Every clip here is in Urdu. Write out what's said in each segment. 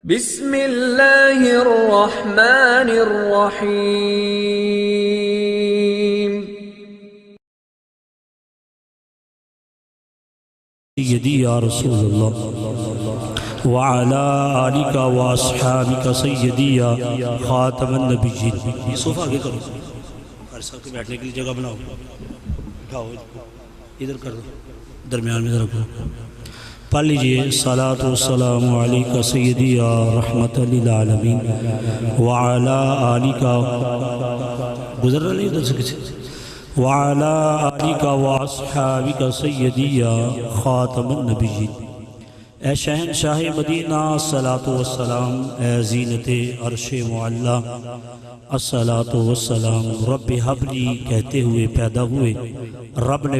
بسم اللہ الرحمن الرحیم سیدی یا رسول اللہ وعلا آلکا واصحابکا سیدی یا خاتم النبیین. یہ صوفہ آگے کرو، ہر ساتھ کے بیٹھنے کے لیے جگہ بناؤ، اٹھاؤ ادھر کر دو، درمیان میں ذرا کرو. پڑھ لیجئے صلاۃ والسلام علیکہ سیدی یا رحمت للعالمین وعلا آلکا، گزر رہا نہیں ادھر سے کسی، وعلا آلکا واصحابکا سیدی یا خاتم النبیین. اے شہنشاہ مدینہ صلاۃ والسلام، اے زینت عرش معلی الصلاۃ والسلام. رب حب لی کہتے ہوئے پیدا ہوئے، رب نے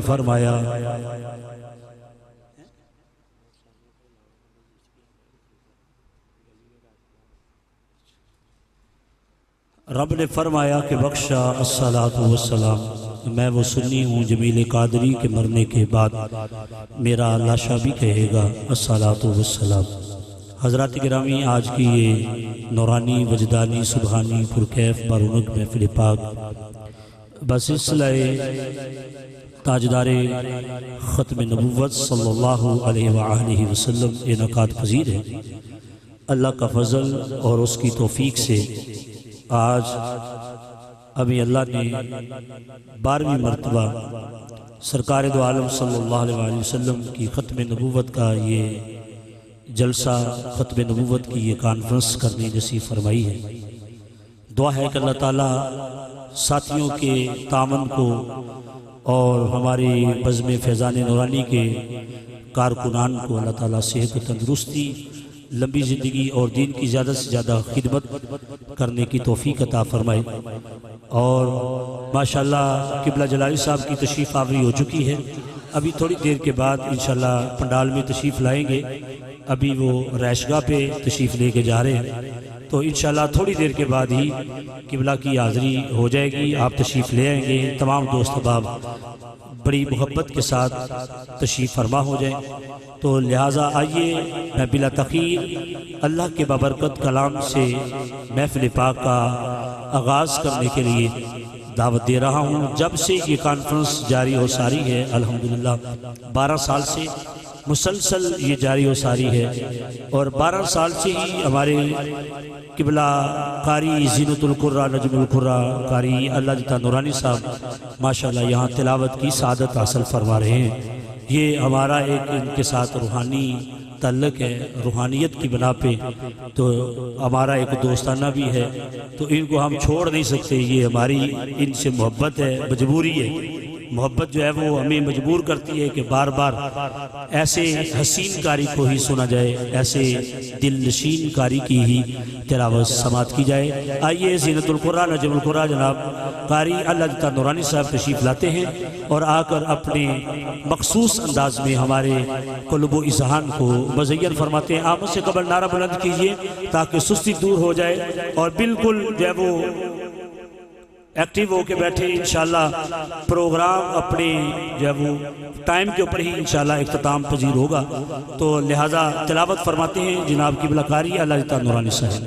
فرمایا کہ بخشا الصلاۃ والسلام. میں وہ سنی ہوں جمیل قادری کے مرنے کے بعد میرا لاشا بھی کہے گا الصلاۃ والسلام. حضرات گرامی، آج کی یہ نورانی وجدانی سبحانی پرکیف بارونق محفل پاک بسلسلہ تاجدار ختم نبوت صلی اللہ علیہ وآلہ وسلم انعقاد پذیر ہے. اللہ کا فضل اور اس کی توفیق سے آج ابھی اللہ نے 12ویں مرتبہ سرکار دو عالم صلی اللہ علیہ وآلہ وسلم کی ختم نبوت کا یہ جلسہ، ختم نبوت کی یہ کانفرنس کرنے نصیب فرمائی ہے. دعا ہے کہ اللہ تعالیٰ ساتھیوں کے تعاون کو اور ہمارے بزم فیضان نورانی کے کارکنان کو اللہ تعالیٰ صحت و تندرستی، لمبی زندگی اور دین کی زیادہ سے زیادہ خدمت کرنے کی توفیق عطا فرمائے. اور ماشاءاللہ قبلہ جلالی صاحب کی تشریف آوری ہو چکی ہے. ابھی تھوڑی دیر کے بعد انشاءاللہ پنڈال میں تشریف لائیں گے. ابھی وہ ریشگاہ پہ تشریف لے کے جا رہے ہیں، تو انشاءاللہ تھوڑی دیر کے بعد ہی قبلہ کی حاضری ہو جائے گی. آپ تشریف لے آئیں گے. تمام دوست احباب بڑی محبت کے ساتھ تشریف فرما ہو جائیں. تو لہٰذا آئیے میں بلا تاخیر اللہ کے بابرکت کلام سے محفل پاک کا آغاز کرنے کے لیے دعوت دے رہا ہوں. جب سے یہ کانفرنس جاری و ساری ہے، الحمدللہ 12 سال سے مسلسل یہ جاری و ساری ہے، اور 12 سال سے ہی ہمارے قبلہ قاری زینت القرہ نجم القرہ قاری اللہ جتا نورانی صاحب ماشاءاللہ یہاں تلاوت کی سعادت حاصل فرما رہے ہیں. یہ ہمارا ایک ان کے ساتھ روحانی تعلق ہے، روحانیت کی بنا پہ، تو ہمارا ایک دوستانہ بھی ہے، تو ان کو ہم چھوڑ نہیں سکتے. یہ ہماری ان سے محبت ہے، مجبوری ہے. محبت جو ہے وہ ہمیں مجبور کرتی ہے کہ بار بار ایسے حسین کاری کو ہی سنا جائے، ایسے دل نشین کاری کی ہی تلاوت سماعت کی جائے. آئیے زینت القرہ نجم القرہ جناب قاری اللہ جتا نورانی صاحب تشریف لاتے ہیں اور آ کر اپنے مخصوص انداز میں ہمارے قلب و اذہان کو مزین فرماتے ہیں. آمد سے قبل نعرہ بلند کیجئے تاکہ سستی دور ہو جائے اور بالکل جو ہے وہ ایکٹیو ہو کے بیٹھے. انشاءاللہ پروگرام اپنے جو ہے وہ ٹائم کے اوپر ہی انشاءاللہ اختتام پذیر ہوگا. تو لہٰذا تلاوت فرماتے ہیں جناب قبلہ قاری اللہ جتا نورانی صاحب.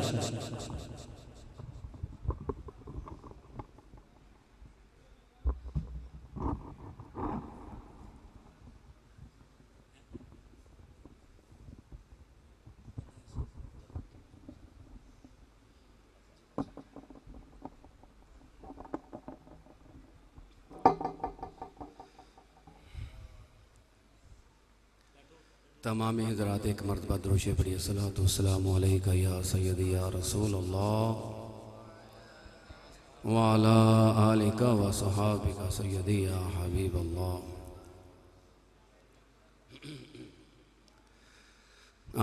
تمام حضرات ایک مرتبہ درود پڑھیے. الصلاۃ والسلام علیکہ یا سیدی یا رسول اللہ وعلا آلکہ وصحابکہ سیدی یا حبیب اللہ.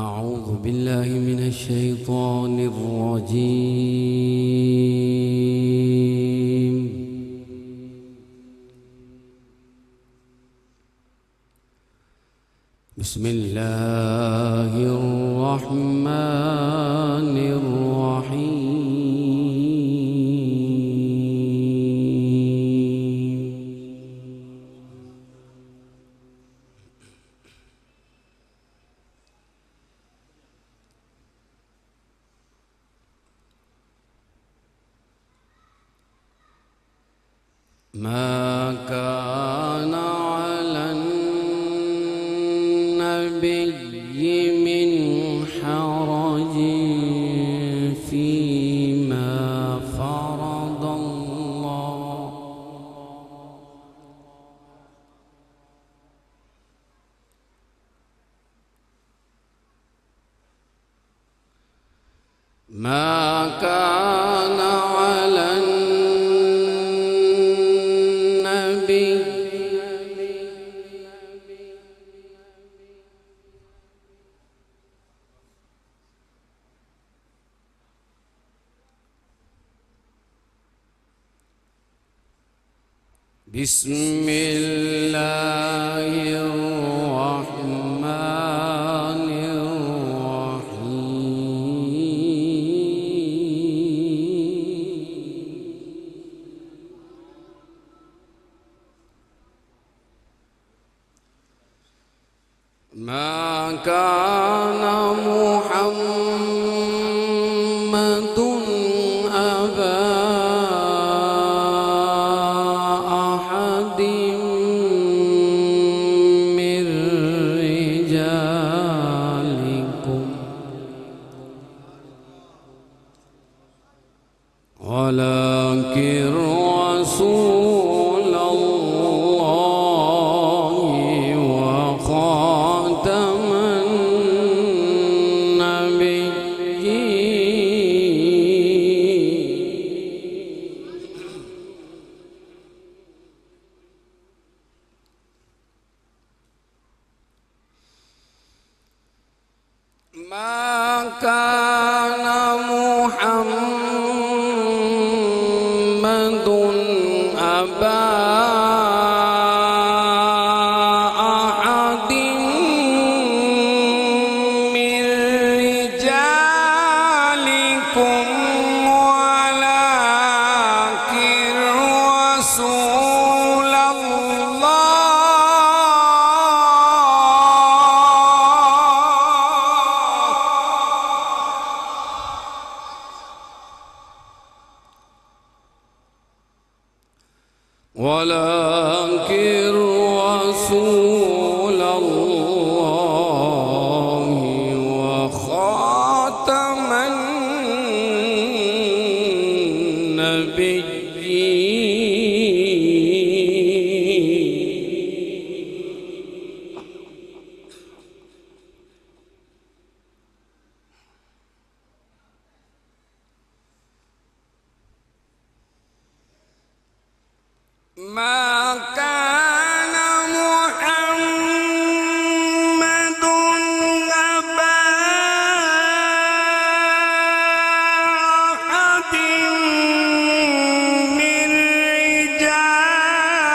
اعوذ باللہ من الشیطان الرجیم. بسم اللہ الرحمن الرحیم. ما كان على النبي من حرج فيما فرض الله ما كان على النبي بسم الله الرحمن ما كان محمد أبا أحد من رجالكم ولكن رسول الله وخاتم النبيين ما كان محمد أبا أحد من رجالكم ولكن رسول ولكن رسول الله وخاتم النبيين ما كان محمد أبا أحد من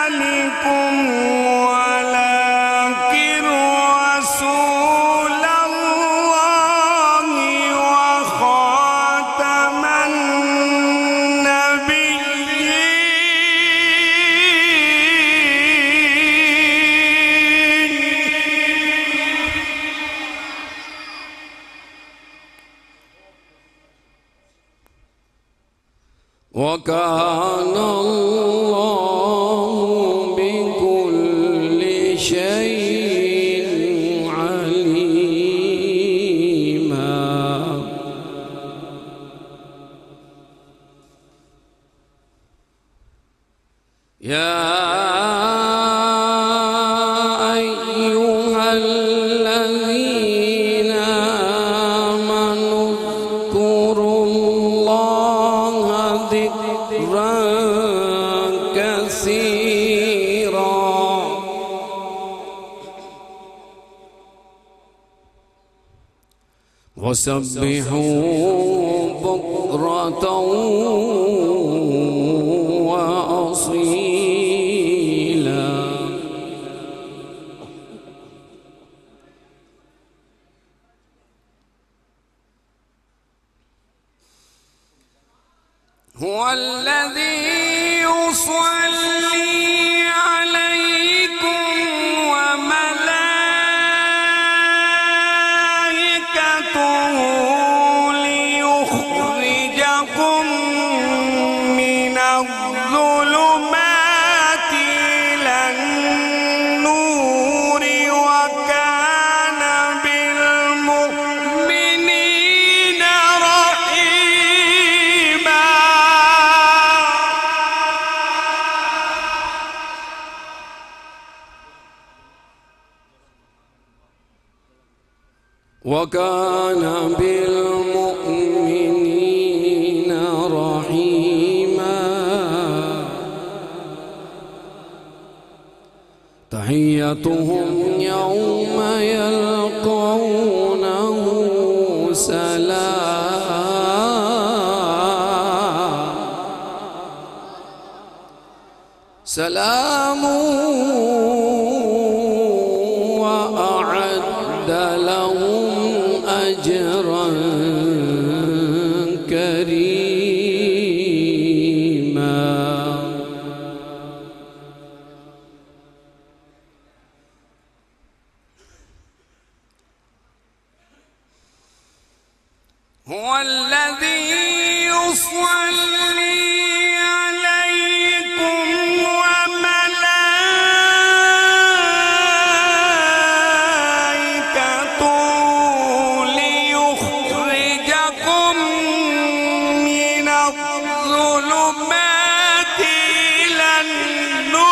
رجالكم ولكن رسول الله وخاتم وكان الله بكل شيء عليما يا أيها الذين آمنوا اذكروا الله ذكرا كثيرا وسبحوا بكرة وأصيلا هو الذي يصلي عليكم وملائكته ليخرجكم من الظلمات وكان بالمؤمنين رحيما تحيتهم يوم يلقونه سلام وأعد لهم أجرا كريما هو الذي يصلي عليكم وملائكته ليخرجكم من الظلمات إلى النور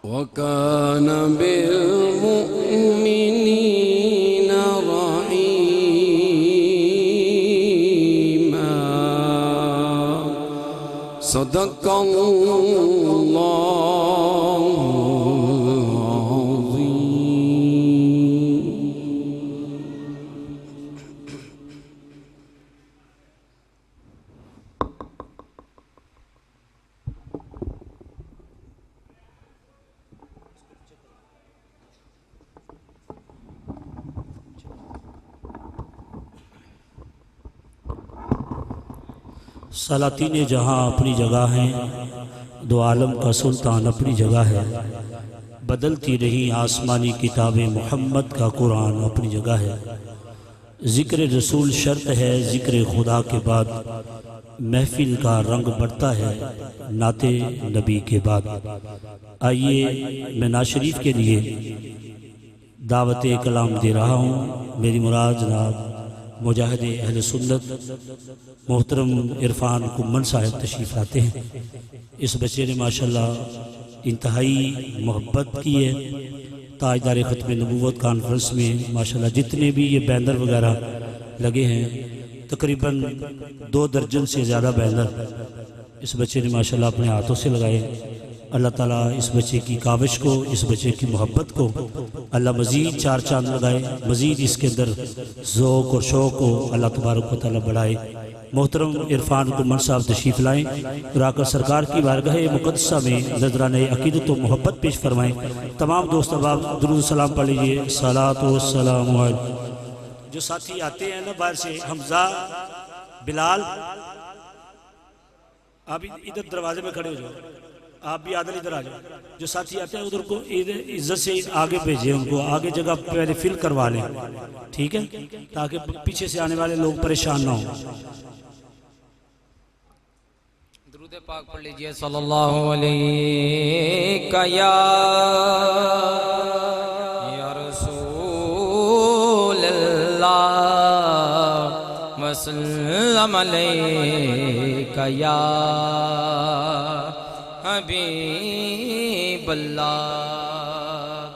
وكان بالمؤمنين رحيما صدق الله العظيم. سلاطین جہاں اپنی جگہ ہیں، دو عالم کا سلطان اپنی جگہ ہے، بدلتی رہی آسمانی کتاب محمد کا قرآن اپنی جگہ ہے، ذکر رسول شرط ہے، ذکر خدا کے بعد محفل کا رنگ بڑھتا ہے نعت نبی کے بعد. آئیے میں نعت شریف کے لیے دعوت کلام دے رہا ہوں. میری مراد جناب مجاہد اہل سنت محترم عرفان کمن صاحب تشریف لاتے ہیں. اس بچے نے ماشاءاللہ انتہائی محبت کی ہے. تاجدار ختم نبوت کانفرنس میں ماشاءاللہ جتنے بھی یہ بینر وغیرہ لگے ہیں تقریباً 2 درجن سے زیادہ بینر اس بچے نے ماشاءاللہ اپنے ہاتھوں سے لگائے. اللہ تعالیٰ اس بچے کی کاوش کو، اس بچے کی محبت کو اللہ مزید 4 چاند لگائے، مزید اس کے اندر ذوق اور شوق کو اللہ تبارک و تعالیٰ بڑھائے. محترم عرفان کمن صاحب تشریف لائیں اور آ کر سرکار کی بارگاہ مقدسہ میں نذرانہ عقیدت و محبت پیش فرمائیں. تمام دوست احباب درود السلام پڑھ لیجئے. صلاۃ و السلام علیہ. جو ساتھی آتے ہیں نا باہر سے، حمزہ، بلال، آپ ادھر دروازے میں کھڑے ہو جاؤ، آپ بھی عادل ادھر آ جاؤ. جو ساتھی آتے ہیں ادھر کو عزت سے آگے بھیجیں، ان کو آگے جگہ پہلے فل کروا لیں، ٹھیک ہے، تاکہ پیچھے سے آنے والے لوگ پریشان نہ ہوں. درود پاک پڑھ لیجئے. صلی اللہ علیہ یا رسول اللہ وسلم علیک یا حبیب اللہ.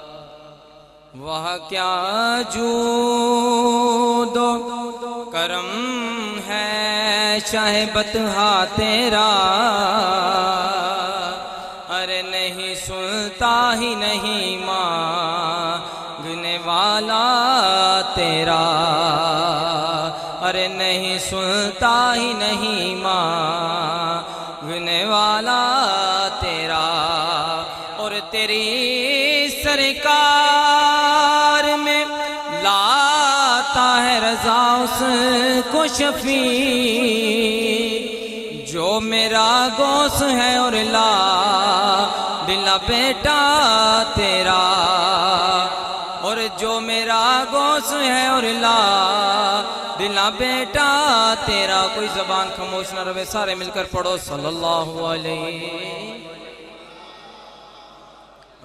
وہ کیا جود و کرم ہے شاہ بطحا تیرا، ارے نہیں سنتا ہی نہیں مانگنے والا تیرا، ارے نہیں سنتا ہی نہیں مانگنے والا تیرا. اور تیری سرکار میں لاتا ہے رضا اس کو شفیع، جو میرا گوس ہے اور لا دلا بیٹا تیرا. اور جو میرا گوس ہے اور لا دلا بیٹا تیرا. کوئی زبان خاموش نہ رہے، سارے مل کر پڑھو. صلی اللہ علیہ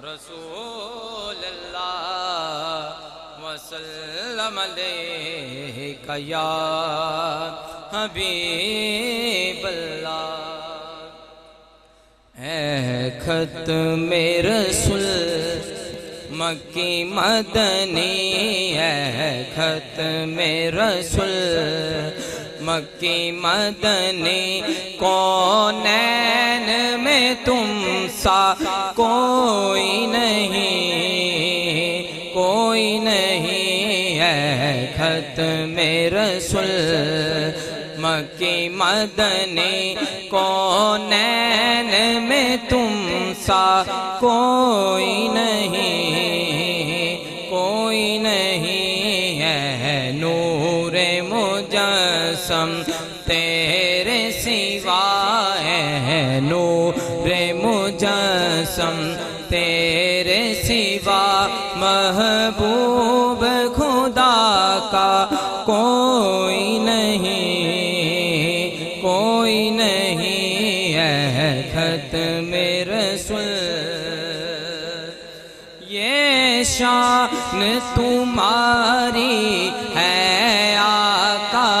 رسول اللہ وسلم علیک یا حبیب اللہ. ختم رسول مکی مدنی ہے، ختم رسول مکی مدنی، کونین میں تم سا کوئی نہیں، کوئی نہیں ہے، ختم رسول مکی مدنی، کونین میں تم سا کوئی نہیں، کوئی نہیں ہے، نور مجسم تیرے سوا ہے، نور مجسم تیرے سوا، محبوب خدا کا کوئی نہیں، کوئی نہیں ہے، ختم رسول۔ یہ شان تمہاری ہے آقا،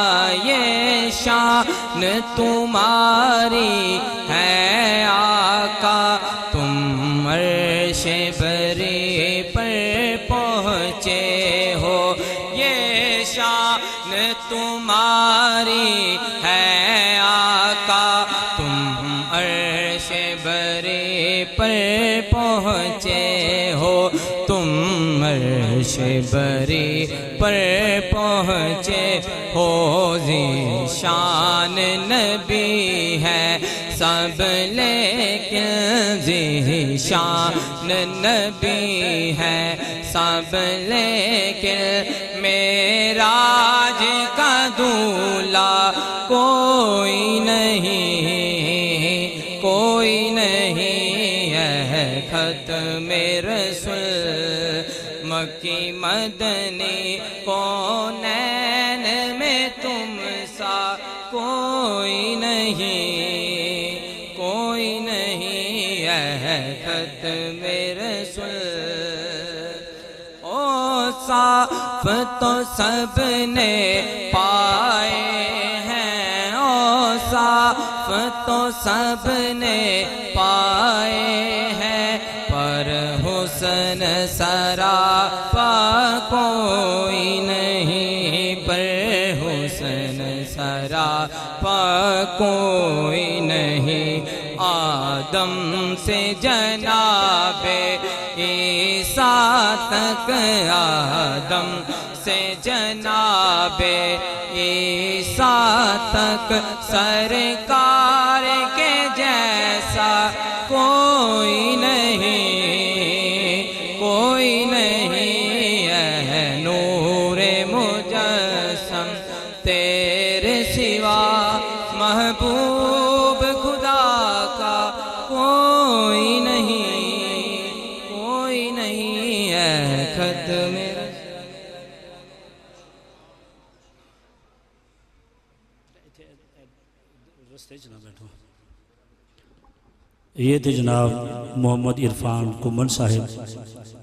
یہ شان تمہاری ہے آقا، تم عرش بری پر پہنچے ہو، یہ شان تمہاری ہے آقا، تم عرش بری پر پہنچے ہو، تم عرش بری پر پہنچے ہو، ذیشان نبی ہے سب لیکن ذیشان نبی ہے سب لیکن، معراج کا دولہا کوئی نہیں، کوئی نہیں ہے، ختم رسول مکی مدنی، کونین میں تم سا کوئی نہیں، کوئی نہیں ہے، ختم رسول۔ او صاف تو سب نے پائے ہیں، او صاف تو سب نے پائے ہیں، پر حسن سراپا کوئی نہیں، پر حسن سراپا کوئی نہیں، آدم سے جناب عیسیٰ تک، آدم سے جناب عیسیٰ تک، سرکار کے جیسا کوئی نہیں، کوئی نہیں ہے، نور مجسم تیرے سوا، محبوب خدا کا کوئی نہیں، کوئی نہیں ہے، ختم یہ تھے جناب محمد عرفان کمن صاحب،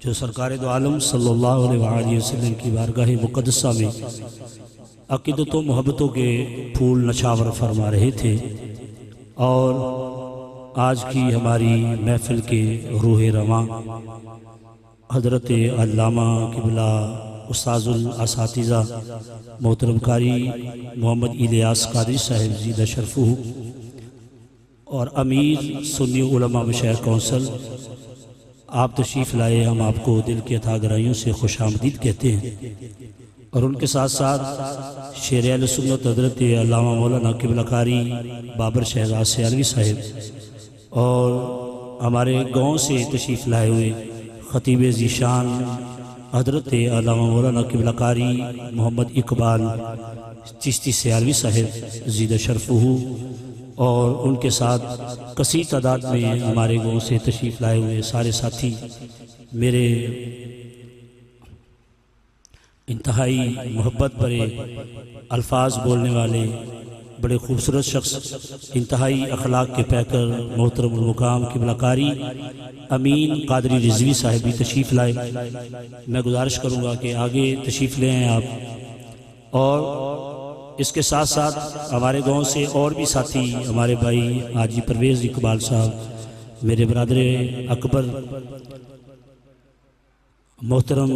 جو سرکار دو عالم صلی اللہ علیہ وآلہ وسلم کی بارگاہ مقدسہ میں عقیدت و محبتوں کے پھول نچھاور فرما رہے تھے، اور آج کی ہماری محفل کے روح رواں حضرت علامہ قبلہ استاذ الاساتذہ محترم قاری محمد الیاس قادری صاحب زیدہ شرفہ، اور امیر سنی علماء مشاہیر کونسل، آپ تشریف لائے، ہم آپ کو دل کی عطا گرائیوں سے خوش آمدید کہتے ہیں، اور ان کے ساتھ ساتھ شیر اہل سنت حضرت علامہ مولانا قبلہ قاری بابر شہزاد سیالوی صاحب، اور ہمارے گاؤں سے تشریف لائے ہوئے خطیب ذیشان حضرت علامہ مولانا قبلہ قاری محمد اقبال چشتی سیالوی صاحب زیدہ شرفہ، اور ان کے ساتھ کثیر تعداد میں ہمارے گاؤں سے تشریف لائے ہوئے سارے ساتھی، میرے انتہائی محبت بھرے الفاظ بولنے والے بڑے خوبصورت شخص، انتہائی اخلاق کے پیکر محترم المقام قبلہ قاری امین قادری رضوی صاحب بھی تشریف لائے۔ میں گزارش کروں گا کہ آگے تشریف لے آئیں آپ، اور اس کے ساتھ ساتھ ہمارے گاؤں سے اور بھی ساتھی، ہمارے بھائی حاجی پرویز اقبال صاحب، میرے برادر اکبر محترم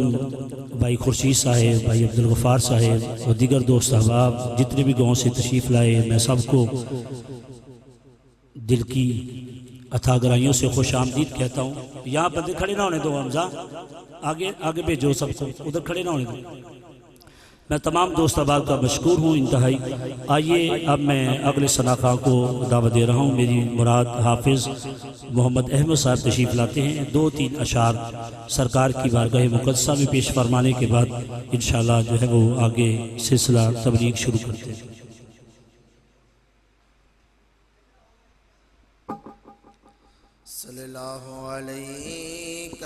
بھائی خورشید صاحب، بھائی عبدالغفار صاحب اور دیگر دوست احباب جتنے بھی گاؤں سے تشریف لائے، میں سب کو دل کی اتھا گرائیوں سے خوش آمدید کہتا ہوں۔ یہاں بندے کھڑے نہ ہونے دو، حمزہ آگے بھیجو، سب کو ادھر کھڑے نہ ہونے دو۔ میں تمام دوست احباب کا مشکور ہوں انتہائی۔ آئیے اب میں اگلے ثناءخواہ کو دعوت دے رہا ہوں۔ میری مراد حافظ محمد احمد صاحب تشریف لاتے ہیں، 2-3 اشعار سرکار کی بارگاہ مقدسہ میں پیش فرمانے کے بعد انشاءاللہ جو ہے وہ آگے سلسلہ تبلیغ شروع کرتے ہیں۔ صلی اللہ علیہ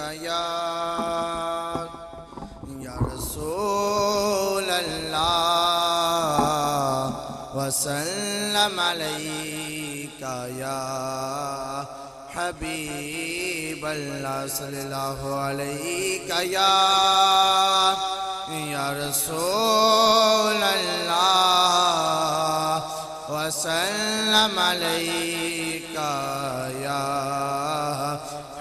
یا رسول اللہ وسلم علیک یا حبیب اللہ، صلی اللہ علیہ یا رسول اللہ وسلم علیک یا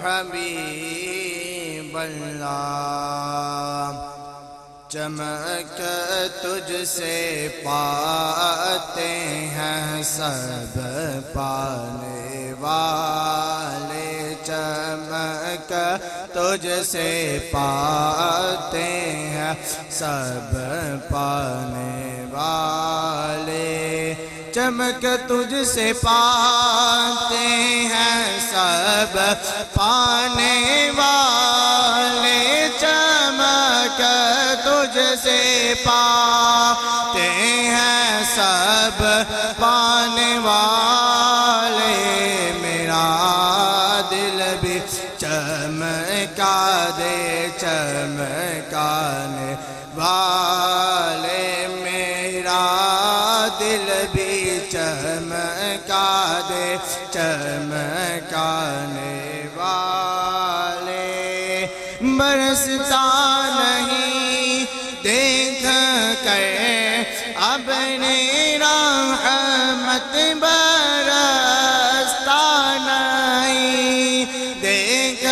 حبیب اللہ۔ چمک تجھ سے پاتے ہیں سب پانے والے، چمک تجھ سے پاتے ہیں سب پانے والے، چمک تجھ سے پاتے ہیں سب پانے والے، چمک تجھ سے پاتے ہیں سب پانے والے، میرا دل بھی چمکا دے چمکانے والے، میرا دل بھی چمکا دے چمکانے والے، برستا نہیں دیکھ کر اپنی رحمت، برستا نہیں دیکھ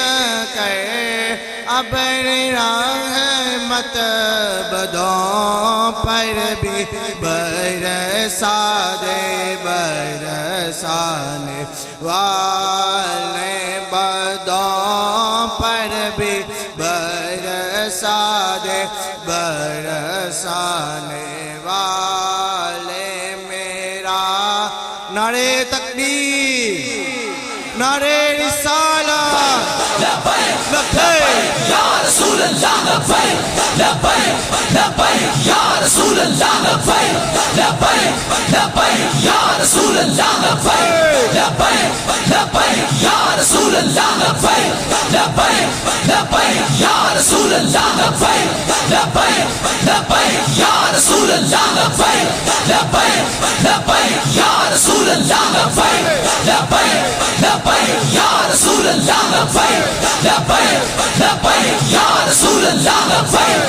کر اپنی رحمت، بدوں پر بھی برسا دے برسانے والے، بدوں پر بھی برسا دے برسانے والے، میرا نعرے تکبیر، نعرے رسالت، لبیک لبیک یا رسول اللہ، لبیک لبیک لبیک یا رسول اللہ، لبیک لبیک لبیک یا رسول اللہ، لبیک لبیک لبیک یا رسول اللہ، لبیک لبیک لبیک یا رسول اللہ، لبیک لبیک لبیک یا رسول اللہ، لبیک لبیک لبیک یا رسول اللہ، لبیک لبیک لبیک یا رسول اللہ، لبیک لبیک لبیک یا رسول اللہ، لبیک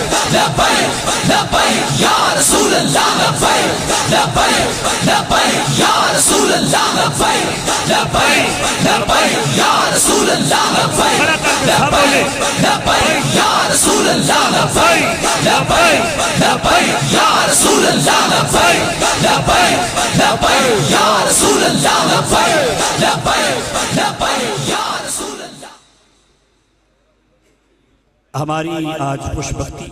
لبیک لبیک یا رسول اللہ، لبیک لبیک لبیک یا رسول اللہ، لبیک لبیک لبیک یا رسول اللہ، لبیک لبیک لبیک یا رسول اللہ، لبیک لبیک لبیک یا رسول اللہ، لبیک لبیک لبیک یا رسول اللہ، لبیک لبیک لبیک یا رسول اللہ۔ ہماری آج خوش بختی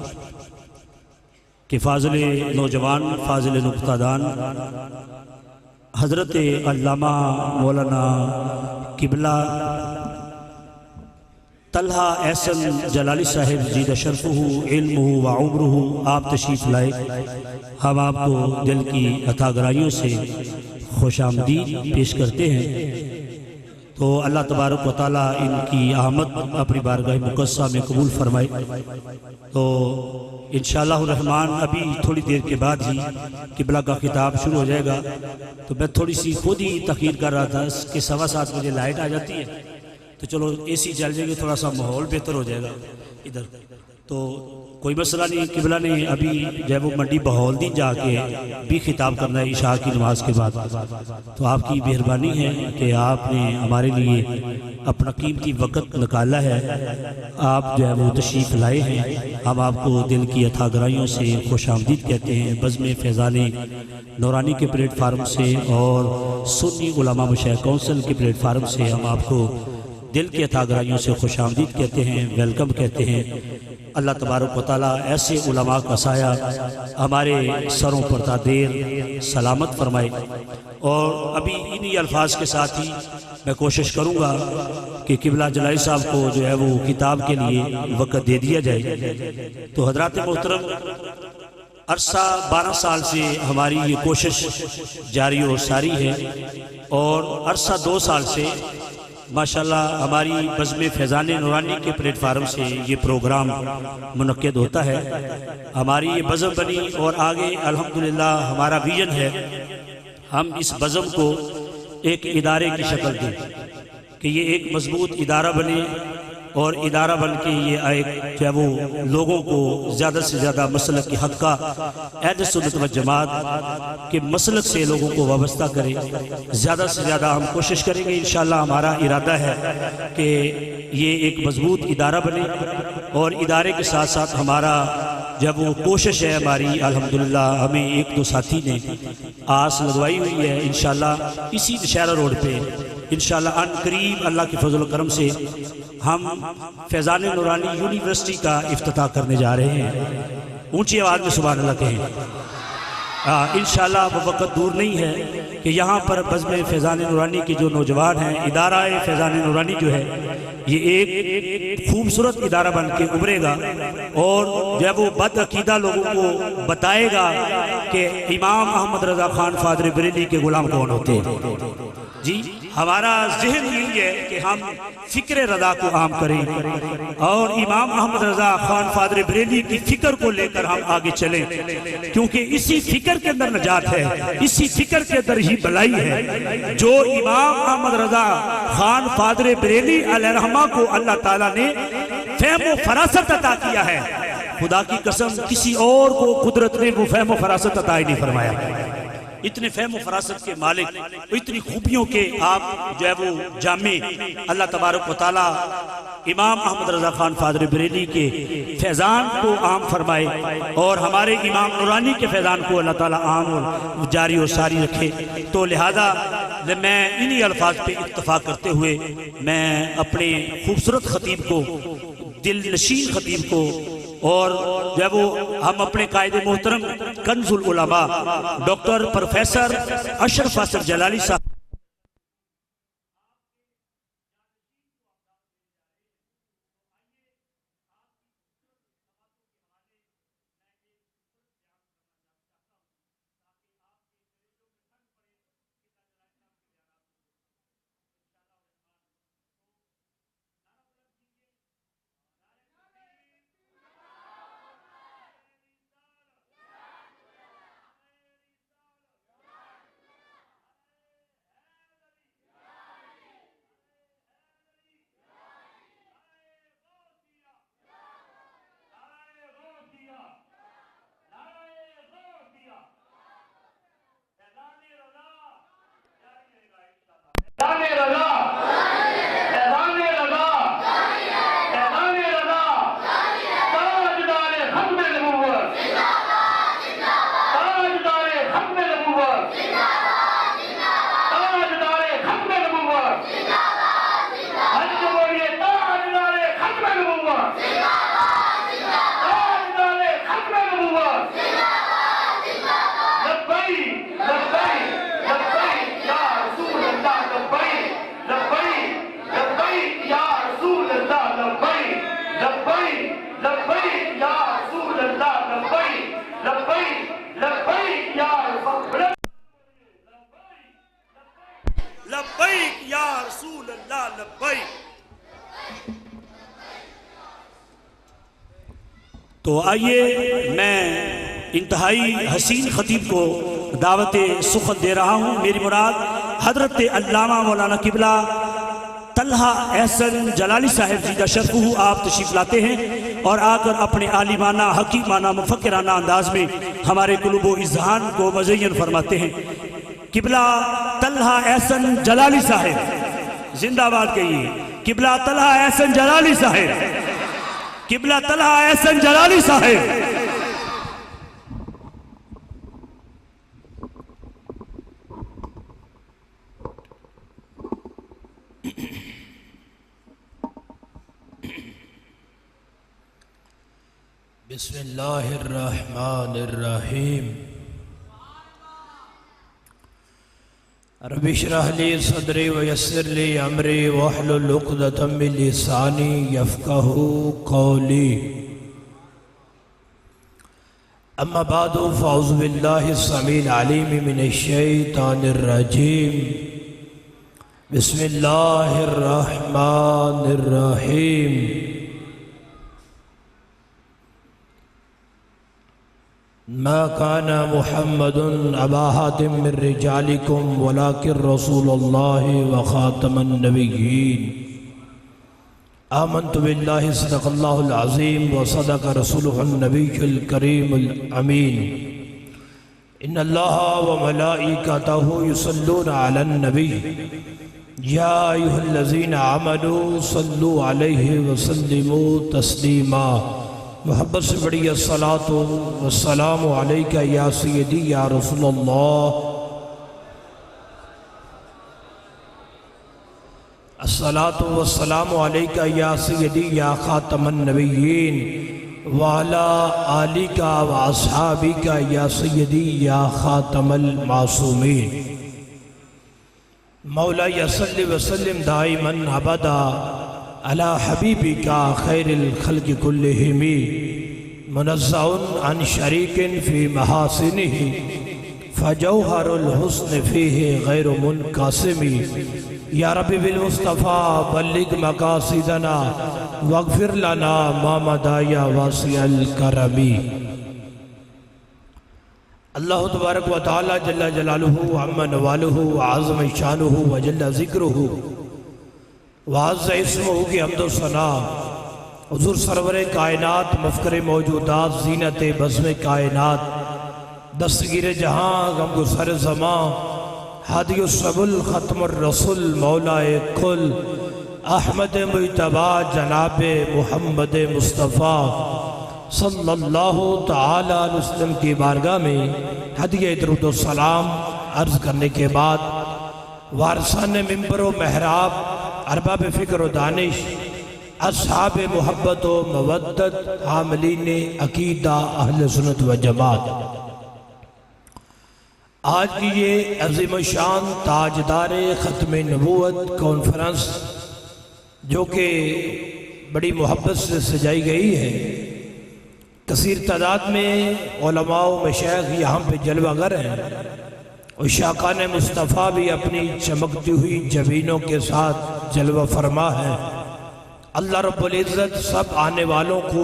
کہ فاضل نوجوان، فاضل نکتہ دان حضرت علامہ مولانا قبلہ طلحہ احسن جلالی صاحب زیدہ شرفہ علمہ و عمرہ آپ تشریف لائے۔ ہم آپ کو دل کی عطا گرائیوں سے خوش آمدید پیش کرتے ہیں۔ تو اللہ تبارک و تعالیٰ ان کی آمد اپنی بارگاہ مقدسہ میں قبول فرمائے۔ تو انشاءاللہ الرحمن ابھی تھوڑی دیر کے بعد ہی قبلہ کا خطاب شروع ہو جائے گا۔ تو میں تھوڑی سی خود ہی تاخیر کر رہا تھا کہ 7:15 بجے لائٹ آ جاتی ہے، تو چلو اے سی چل جائے گی، تھوڑا سا ماحول بہتر ہو جائے گا۔ ادھر تو کوئی مسئلہ نہیں، قبلہ نے ابھی جو ہے وہ منڈی بہولدین جا کے بھی خطاب کرنا ہے عشاء کی نماز کے بعد، تو آپ کی مہربانی ہے کہ آپ نے ہمارے لیے اپنا قیمتی وقت نکالا ہے، آپ جو ہے وہ تشریف لائے ہیں، ہم آپ کو دل کی عطا گرائیوں سے خوش آمدید کہتے ہیں۔ بزم فیضان نورانی کے پلیٹ فارم سے اور سنی علماء مشاہد کونسل کے پلیٹ فارم سے ہم آپ کو دل کی عطا گرائیوں سے خوش آمدید کہتے ہیں، ویلکم کہتے ہیں۔ اللہ تبارک و تعالیٰ ایسے علماء کا سایہ ہمارے سروں پر تا دیر سلامت فرمائے۔ اور ابھی انہی الفاظ کے ساتھ ہی میں کوشش کروں گا کہ قبلہ جلائی صاحب کو جو ہے وہ کتاب کے لیے وقت دے دیا جائے۔ تو حضرات محترم، عرصہ 12 سال سے ہماری یہ کوشش جاری و ساری ہے، اور عرصہ 2 سال سے ماشاءاللہ ہماری بزم فیضان نورانی کے پلیٹ فارم سے یہ پروگرام منعقد ہوتا ہے۔ ہماری یہ بزم بنی اور آگے الحمدللہ ہمارا ویژن ہے ہم اس بزم کو ایک ادارے کی شکل دیں، کہ یہ ایک مضبوط ادارہ بنے، اور ادارہ بن کے یہ ایک جو ہے وہ لوگوں کو زیادہ سے زیادہ مسلک کی حق کا اہل سنت و جماعت کے مسلک سے لوگوں کو وابستہ کرے۔ زیادہ سے زیادہ ہم کوشش کریں گے، انشاءاللہ ہمارا ارادہ ہے کہ یہ ایک مضبوط ادارہ بنے، اور ادارے کے ساتھ ساتھ ہمارا جب وہ کوشش ہے ہماری، الحمدللہ ہمیں 1-2 ساتھی نے آس لگوائی ہوئی ہے، انشاءاللہ اسی دشہرہ روڈ پہ انشاءاللہ ان قریب اللہ کے فضل و کرم سے ہم فیضان نورانی یونیورسٹی کا افتتاح کرنے جا رہے ہیں۔ اونچی آواز میں سبحان اللہ کہیں۔ انشاءاللہ وہ وقت دور نہیں ہے کہ یہاں پر بزم فیضان نورانی کے جو نوجوان ہیں، ادارہ فیضان نورانی جو ہے یہ ایک خوبصورت ادارہ بن کے ابھرے گا، اور جب وہ بد عقیدہ لوگوں کو بتائے گا کہ امام احمد رضا خان فادر بریلی کے غلام کون ہوتے ہیں۔ جی ہمارا ذہن یہی ہے کہ ہم فکر رضا کو عام کریں، اور امام احمد رضا خان فادر بریلی کی فکر کو لے کر ہم آگے چلیں، کیونکہ اسی فکر کے اندر نجات ہے، اسی فکر کے اندر ہی بلائی ہے۔ جو امام احمد رضا خان فادر بریلی علیہ رحمہ کو اللہ تعالیٰ نے فہم و فراست عطا کیا ہے، خدا کی قسم کسی اور کو قدرت نے وہ فہم و فراست عطا ہی نہیں فرمایا۔ اتنے فہم و فراست کے مالک، اتنی خوبیوں کے آپ جو ہے وہ جامع اللہ تبارک و تعالی امام احمد رضا خان فادر بریلی کے فیضان کو عام فرمائے، اور ہمارے امام نورانی کے فیضان کو اللہ تعالیٰ عام اور جاری و ساری رکھے۔ تو لہذا میں انہی الفاظ پہ اتفاق کرتے ہوئے میں اپنے خوبصورت خطیب کو، دل نشین خطیب کو، اور جب ہم اپنے قائد محترم کنز العلماء ڈاکٹر پروفیسر اشرف فاصل جلالی صاحب لبیک یا رسول اللہ لبیک۔ تو آئیے میں انتہائی حسین خطیب کو دعوت سخن دے رہا ہوں۔ میری مراد حضرت علامہ مولانا قبلہ طلحہ احسن جلالی صاحب زیدہ شرفہ آپ تشریف لاتے ہیں۔ اور آ کر اپنے عالمانہ حکیمانہ مفکرانہ انداز میں ہمارے قلوب و اذہان کو مزین فرماتے ہیں۔ قبلہ طلحہ احسن جلالی صاحب زندہ باد کہیے، قبلہ طلحہ احسن جلالی صاحب، قبلہ طلحہ احسن جلالی صاحب۔ بسم اللہ الرحمن الرحیم۔ رب اشرح لی صدری ویسر لی امری واحلل عقدۃ من لسانی یفقہوا قولی، اما بعد فاعوذ باللہ السمیع العلیم من الشیطان الرجیم، بسم اللہ الرحمن الرحیم۔ ما كان محمد أبا أحد من رجالكم ولكن رسول الله وخاتم النبيين، آمنت بالله صدق الله العظيم وصدق رسوله النبي الكريم الأمين، إن الله وملائكته يصلون على النبي يا أيها الذين آمنوا صلوا عليه وسلموا تسليما۔ محبت سے بڑی الصلاۃ والسلام علیک یا سیدی یا رسول اللہ، الصلاۃ والسلام علیک یا سیدی یا خاتم النبیین، وعلی آلک و اصحابک یا سیدی یا خاتم المعصومین۔ مولا صلی وسلم دائما ابدا علی حبیبک خیر الخلق کلہم، منزہ عن شریک فی محاسنہ، فجوہر الحسن فیہ غیر منقسم۔ یا رب بالمصطفیٰ بلغ مقاصدنا واغفر لنا ما مضی یا واسع الکرم۔ اللہ تبارک و تعالی جل جلالہ عم نوالہ وعظم شانہ وجل ذکرہ وعز اسمہ کی حمد و ثنا، حضور سرور کائنات مفکر موجودات زینت بزم کائنات، دستگیر جہاں غم گسر زمان، ہادی السبل ختم الرسول مولا کل، احمد مجتبی جناب محمد مصطفیٰ صلی اللہ تعالی علیہ وسلم کی بارگاہ میں ہدیہ درود و سلام عرض کرنے کے بعد، وارثان منبر و محراب، ارباب فکر و دانش، اصحاب محبت و مودت، حاملین عقیدہ اہل سنت و جماعت، آج کی یہ عظیم الشان تاجدار ختم نبوت کانفرنس جو کہ بڑی محبت سے سجائی گئی ہے، کثیر تعداد میں علماء و مشائخ یہاں پہ جلوہ گر ہیں، اور شاقان مصطفیٰ بھی اپنی چمکتی ہوئی جبینوں کے ساتھ جلوہ فرما ہے۔ اللہ رب العزت سب آنے والوں کو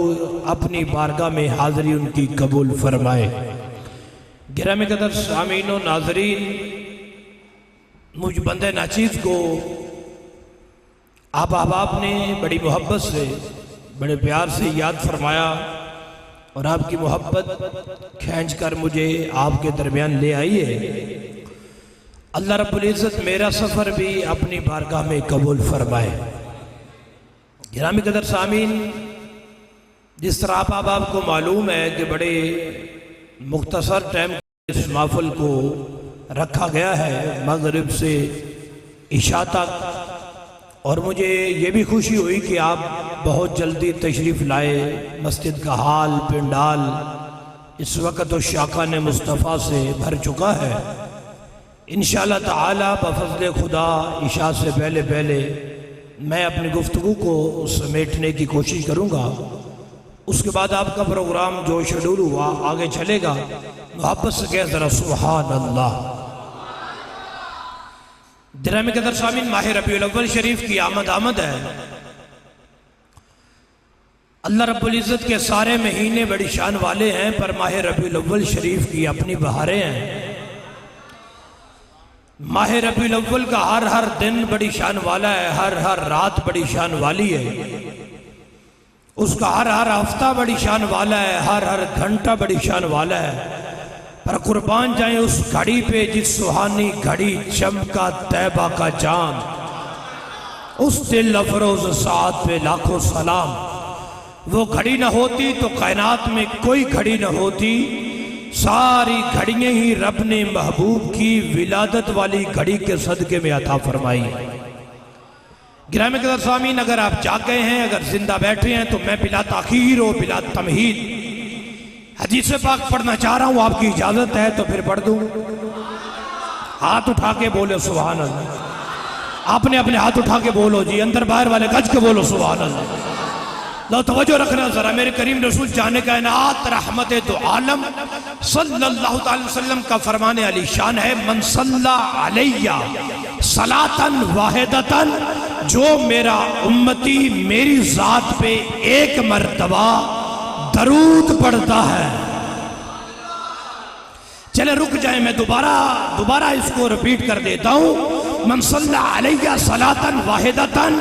اپنی بارگاہ میں حاضری ان کی قبول فرمائے۔ گرامی قدر سامعین و ناظرین، مجھ بندہ ناچیز کو آپ احباب نے بڑی محبت سے بڑے پیار سے یاد فرمایا، اور آپ کی محبت کھینچ کر مجھے آپ کے درمیان لے آئی ہے۔ اللہ رب العزت میرا سفر بھی اپنی بارگاہ میں قبول فرمائے۔ گرامی قدر سامعین، جس طرح آپ احباب کو معلوم ہے کہ بڑے مختصر ٹائم اس محفل کو رکھا گیا ہے، مغرب سے عشاء تک، اور مجھے یہ بھی خوشی ہوئی کہ آپ بہت جلدی تشریف لائے۔ مسجد کا حال پنڈال اس وقت تو شاقان مصطفیٰ سے بھر چکا ہے۔ انشاءاللہ تعالی بفضل خدا عشاء سے پہلے پہلے میں اپنی گفتگو کو سمیٹنے کی کوشش کروں گا، اس کے بعد آپ کا پروگرام جو شیڈول ہوا آگے چلے گا۔ محبت سے کہہ ذرا سبحان اللہ۔ گرامی قدر سامعین، ماہ ربیع الاول شریف کی آمد ہے۔ اللہ رب العزت کے سارے مہینے بڑی شان والے ہیں، پر ماہ ربیع الاول شریف کی اپنی بہاریں ہیں۔ ماہ ربیع الاول کا ہر دن بڑی شان والا ہے، ہر رات بڑی شان والی ہے، اس کا ہر ہر ہفتہ بڑی شان والا ہے، ہر ہر گھنٹہ بڑی شان والا ہے، پر قربان جائیں اس گھڑی پہ جس سہانی گھڑی چمکا طیبہ کا چاند، اس دل افروز ساعت پہ لاکھوں سلام۔ وہ گھڑی نہ ہوتی تو کائنات میں کوئی گھڑی نہ ہوتی، ساری گھڑیاں ہی رب نے محبوب کی ولادت والی گھڑی کے صدقے میں عطا فرمائی۔ گرامی قدر سامعین، اگر آپ جاگ گئے ہیں، اگر زندہ بیٹھے ہیں، تو میں بلا تاخیر و بلا تمہید حدیث پاک پڑھنا چاہ رہا ہوں، آپ کی اجازت ہے تو پھر پڑھ دوں۔ ہاتھ اٹھا کے بولے سبحان اللہ، آپ نے اپنے ہاتھ اٹھا کے بولو جی، اندر باہر والے گج کے بولو سبحان اللہ۔ لو توجہ رکھنا ذرا، میرے کریم رسول جانے کائنات رحمت دو عالم صلی اللہ تعالی وسلم کا فرمان علی شان ہے، من صلی علیہ صلاۃً واحدۃً، جو میرا امتی میری ذات پہ ایک مرتبہ درود پڑھتا ہے۔ چلے رک جائیں، میں دوبارہ اس کو ریپیٹ کر دیتا ہوں، من صلی علیہ صلاۃً واحدۃً،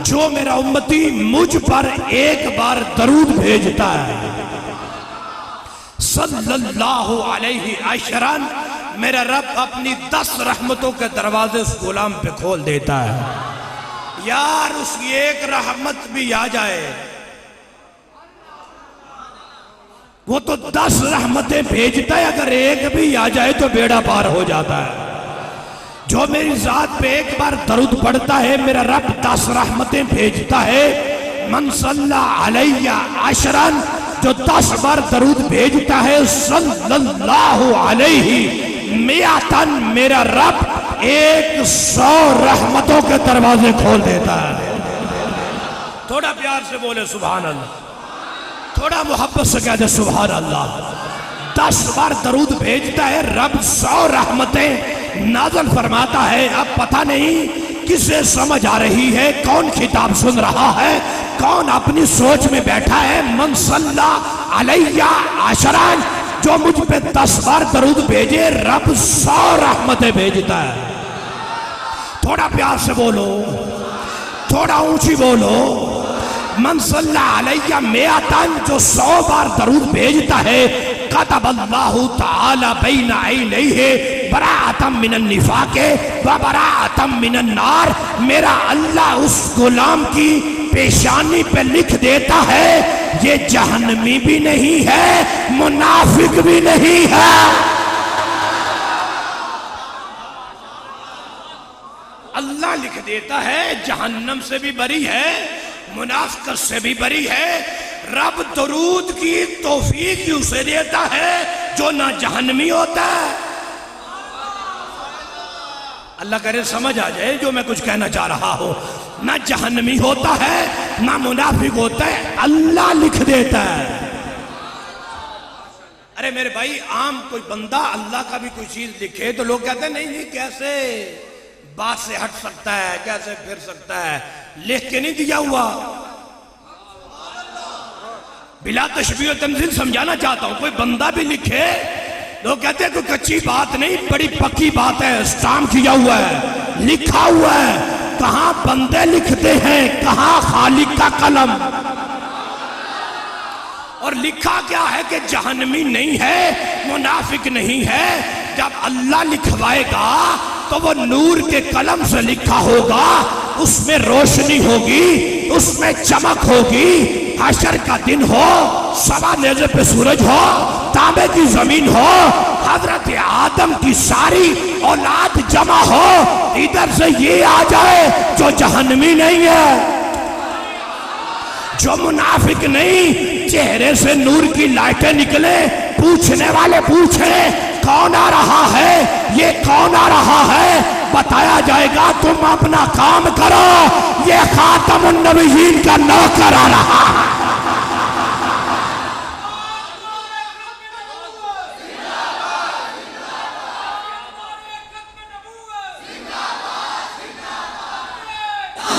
جو میرا امتی مجھ پر ایک بار درود بھیجتا ہے، صلی اللہ علیہ عشراً، میرا رب اپنی 10 رحمتوں کے دروازے اس غلام پہ کھول دیتا ہے۔ یار اس کی ایک رحمت بھی آ جائے، وہ تو 10 رحمتیں بھیجتا ہے، اگر ایک بھی آ جائے تو بیڑا پار ہو جاتا ہے۔ جو میری ذات پہ ایک بار درود پڑھتا ہے، میرا رب 10 رحمتیں بھیجتا ہے۔ من صلی علیہ عشراً، جو 10 بار درود بھیجتا ہے، صلی اللہ علیہ مئتاً، میرا رب 100 رحمتوں کے دروازے کھول دیتا ہے۔ تھوڑا پیار سے بولے سبحان اللہ، تھوڑا محبت سے کہہ دے سبحان اللہ۔ 10 بار درود بھیجتا ہے، رب 100 رحمتیں نازل فرماتا ہے۔ اب پتہ نہیں کسے سمجھ آ رہی ہے، کون کتاب سن رہا ہے، کون اپنی سوچ میں بیٹھا ہے۔ من صلی علیہ عشراً، جو مجھ پہ 10 بار درود بھیجے، رب 100 رحمتیں بھیجتا ہے۔ تھوڑا پیار سے بولو، تھوڑا اونچی بولو، من صلی علیہ مئتاً، جو 100 بار درود بھیجتا ہے، کتب اللہ تعالی بین عینیہ براءۃ من النفاق و براءۃ من النار، میرا اللہ اس غلام کی پیشانی پہ لکھ دیتا ہے، یہ جہنمی بھی نہیں ہے، منافق بھی نہیں ہے۔ اللہ لکھ دیتا ہے، جہنم سے بھی بری ہے، منافقت سے بھی بری ہے۔ رب درود کی توفیق اسے دیتا ہے جو نہ جہنمی ہوتا ہے۔ اللہ کرے سمجھ آ جائے جو میں کچھ کہنا چاہ رہا ہوں، نہ جہنمی ہوتا ہے نہ منافق ہوتا ہے، اللہ لکھ دیتا ہے۔ ارے میرے بھائی، عام کوئی بندہ اللہ کا بھی کوئی چیز لکھے تو لوگ کہتے ہیں نہیں کیسے بات سے ہٹ سکتا ہے، کیسے پھر سکتا ہے، لکھ کے نہیں دیا ہوا۔ بلا تشبیہ و تمثیل سمجھانا چاہتا ہوں، کوئی بندہ بھی لکھے، لوگ کہتے ہیں کوئی کچی بات نہیں، بڑی پکی بات ہے، اسٹامپ کیا ہوا ہے، لکھا ہوا ہے۔ کہاں بندے لکھتے ہیں، کہاں خالق کا قلم۔ اور لکھا کیا ہے کہ جہنمی نہیں ہے، منافق نہیں ہے۔ جب اللہ لکھوائے گا تو وہ نور کے قلم سے لکھا ہوگا، اس میں روشنی ہوگی، اس میں چمک ہوگی۔ حشر کا دن ہو، سوا نیزے پہ سورج ہو، تانبے کی زمین ہو، حضرت آدم کی ساری اولاد جمع ہو، ادھر سے یہ آ جائے جو جہنمی نہیں ہے، جو منافق نہیں، چہرے سے نور کی لائٹیں نکلے، پوچھنے والے پوچھیں کون آ رہا ہے، یہ کون آ رہا ہے، بتایا جائے گا، تم اپنا کام کرو، یہ خاتم النبیین کا نوکر آ رہا ہے۔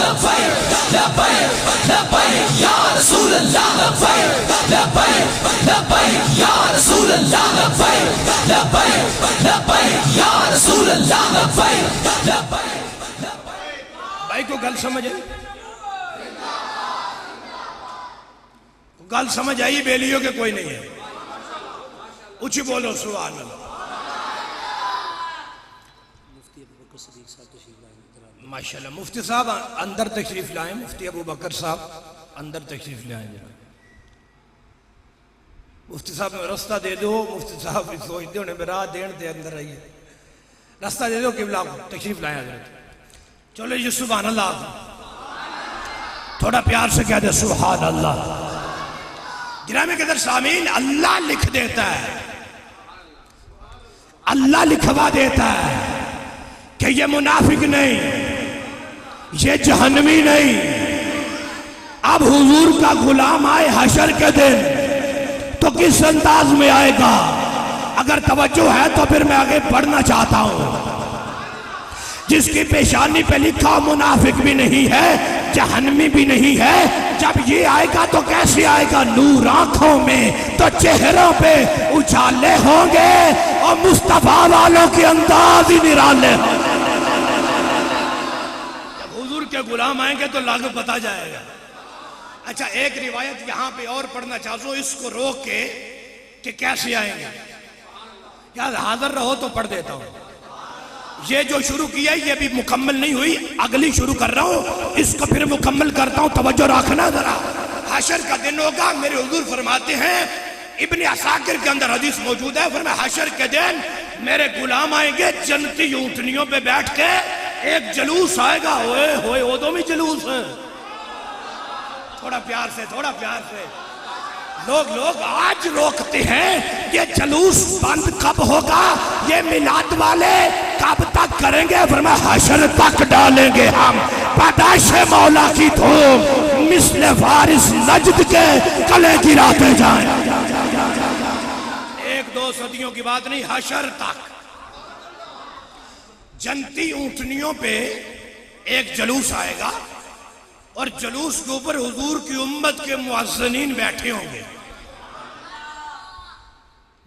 لبیک لبیک یا رسول اللہ، لبیک لبیک لبیک یا رسول اللہ، لبیک لبیک لبیک یا رسول اللہ، لبیک لبیک۔ بھائی کو گل سمجھے، گل سمجھ آئی بیلیوں کے کوئی نہیں ہے؟ اچھی بولو سبحان اللہ. ماشاءاللہ مفتی صاحب اندر تشریف لائیں. مفتی ابو بکر صاحب اندر تشریف لائیں جناب. مفتی صاحب میں رستہ دے دو. مفتی صاحب بھی سوچتے ہونے میں راہ دین دے اندر آئیے. رستہ دے دو قبلہ کو. تشریف لائیں حضرت. چلو یہ سبحان اللہ تھوڑا پیار سے کہہ دے سبحان اللہ. گرامی قدر سامعین اللہ لکھ دیتا ہے, اللہ لکھوا دیتا ہے کہ یہ منافق نہیں, یہ جہنمی نہیں. اب حضور کا غلام آئے حشر کے دن تو کس انداز میں آئے گا؟ اگر توجہ ہے تو پھر میں آگے بڑھنا چاہتا ہوں. جس کی پیشانی پہ لکھا منافق بھی نہیں ہے, جہنمی بھی نہیں ہے, جب یہ آئے گا تو کیسے آئے گا؟ نور آنکھوں میں تو چہروں پہ اجالے ہوں گے اور مصطفیٰ والوں کے انداز ہی نرالے ہوں گے. جب حضور کے غلام آئیں گے تو لاگو پتا جائے گا. اچھا ایک روایت یہاں پہ اور پڑھنا چاہتا ہوں, اس کو روک کے کہ کیسے آئیں گے. یار حاضر رہو تو پڑھ دیتا ہوں. یہ جو شروع کیا ہے یہ بھی مکمل نہیں ہوئی, اگلی شروع کر رہا ہوں, اس کو پھر مکمل کرتا ہوں. توجہ رکھنا ذرا. حشر کا دن ہوگا, میرے حضور فرماتے ہیں, ابن عساکر کے اندر حدیث موجود ہے, فرمایا حشر کے دن میرے غلام آئیں گے جنتی اونٹنیوں پہ بیٹھ کے, ایک جلوس آئے گا. ہوئے ہوئے ادھوں میں جلوس ہیں. تھوڑا پیار سے, تھوڑا پیار سے. لوگ آج روکتے ہیں یہ جلوس بند کب ہوگا, یہ میلاد والے کب تک کریں گے؟ فرمایا حشر تک ڈالیں گے ہم پاداش مولا کی دھوم, مثل فارس نجد کے کلے گراتے جائیں. ایک دو صدیوں کی بات نہیں, حشر تک جنتی اونٹنیوں پہ ایک جلوس آئے گا اور جلوس کے اوپر حضور کی امت کے مؤذنین بیٹھے ہوں گے.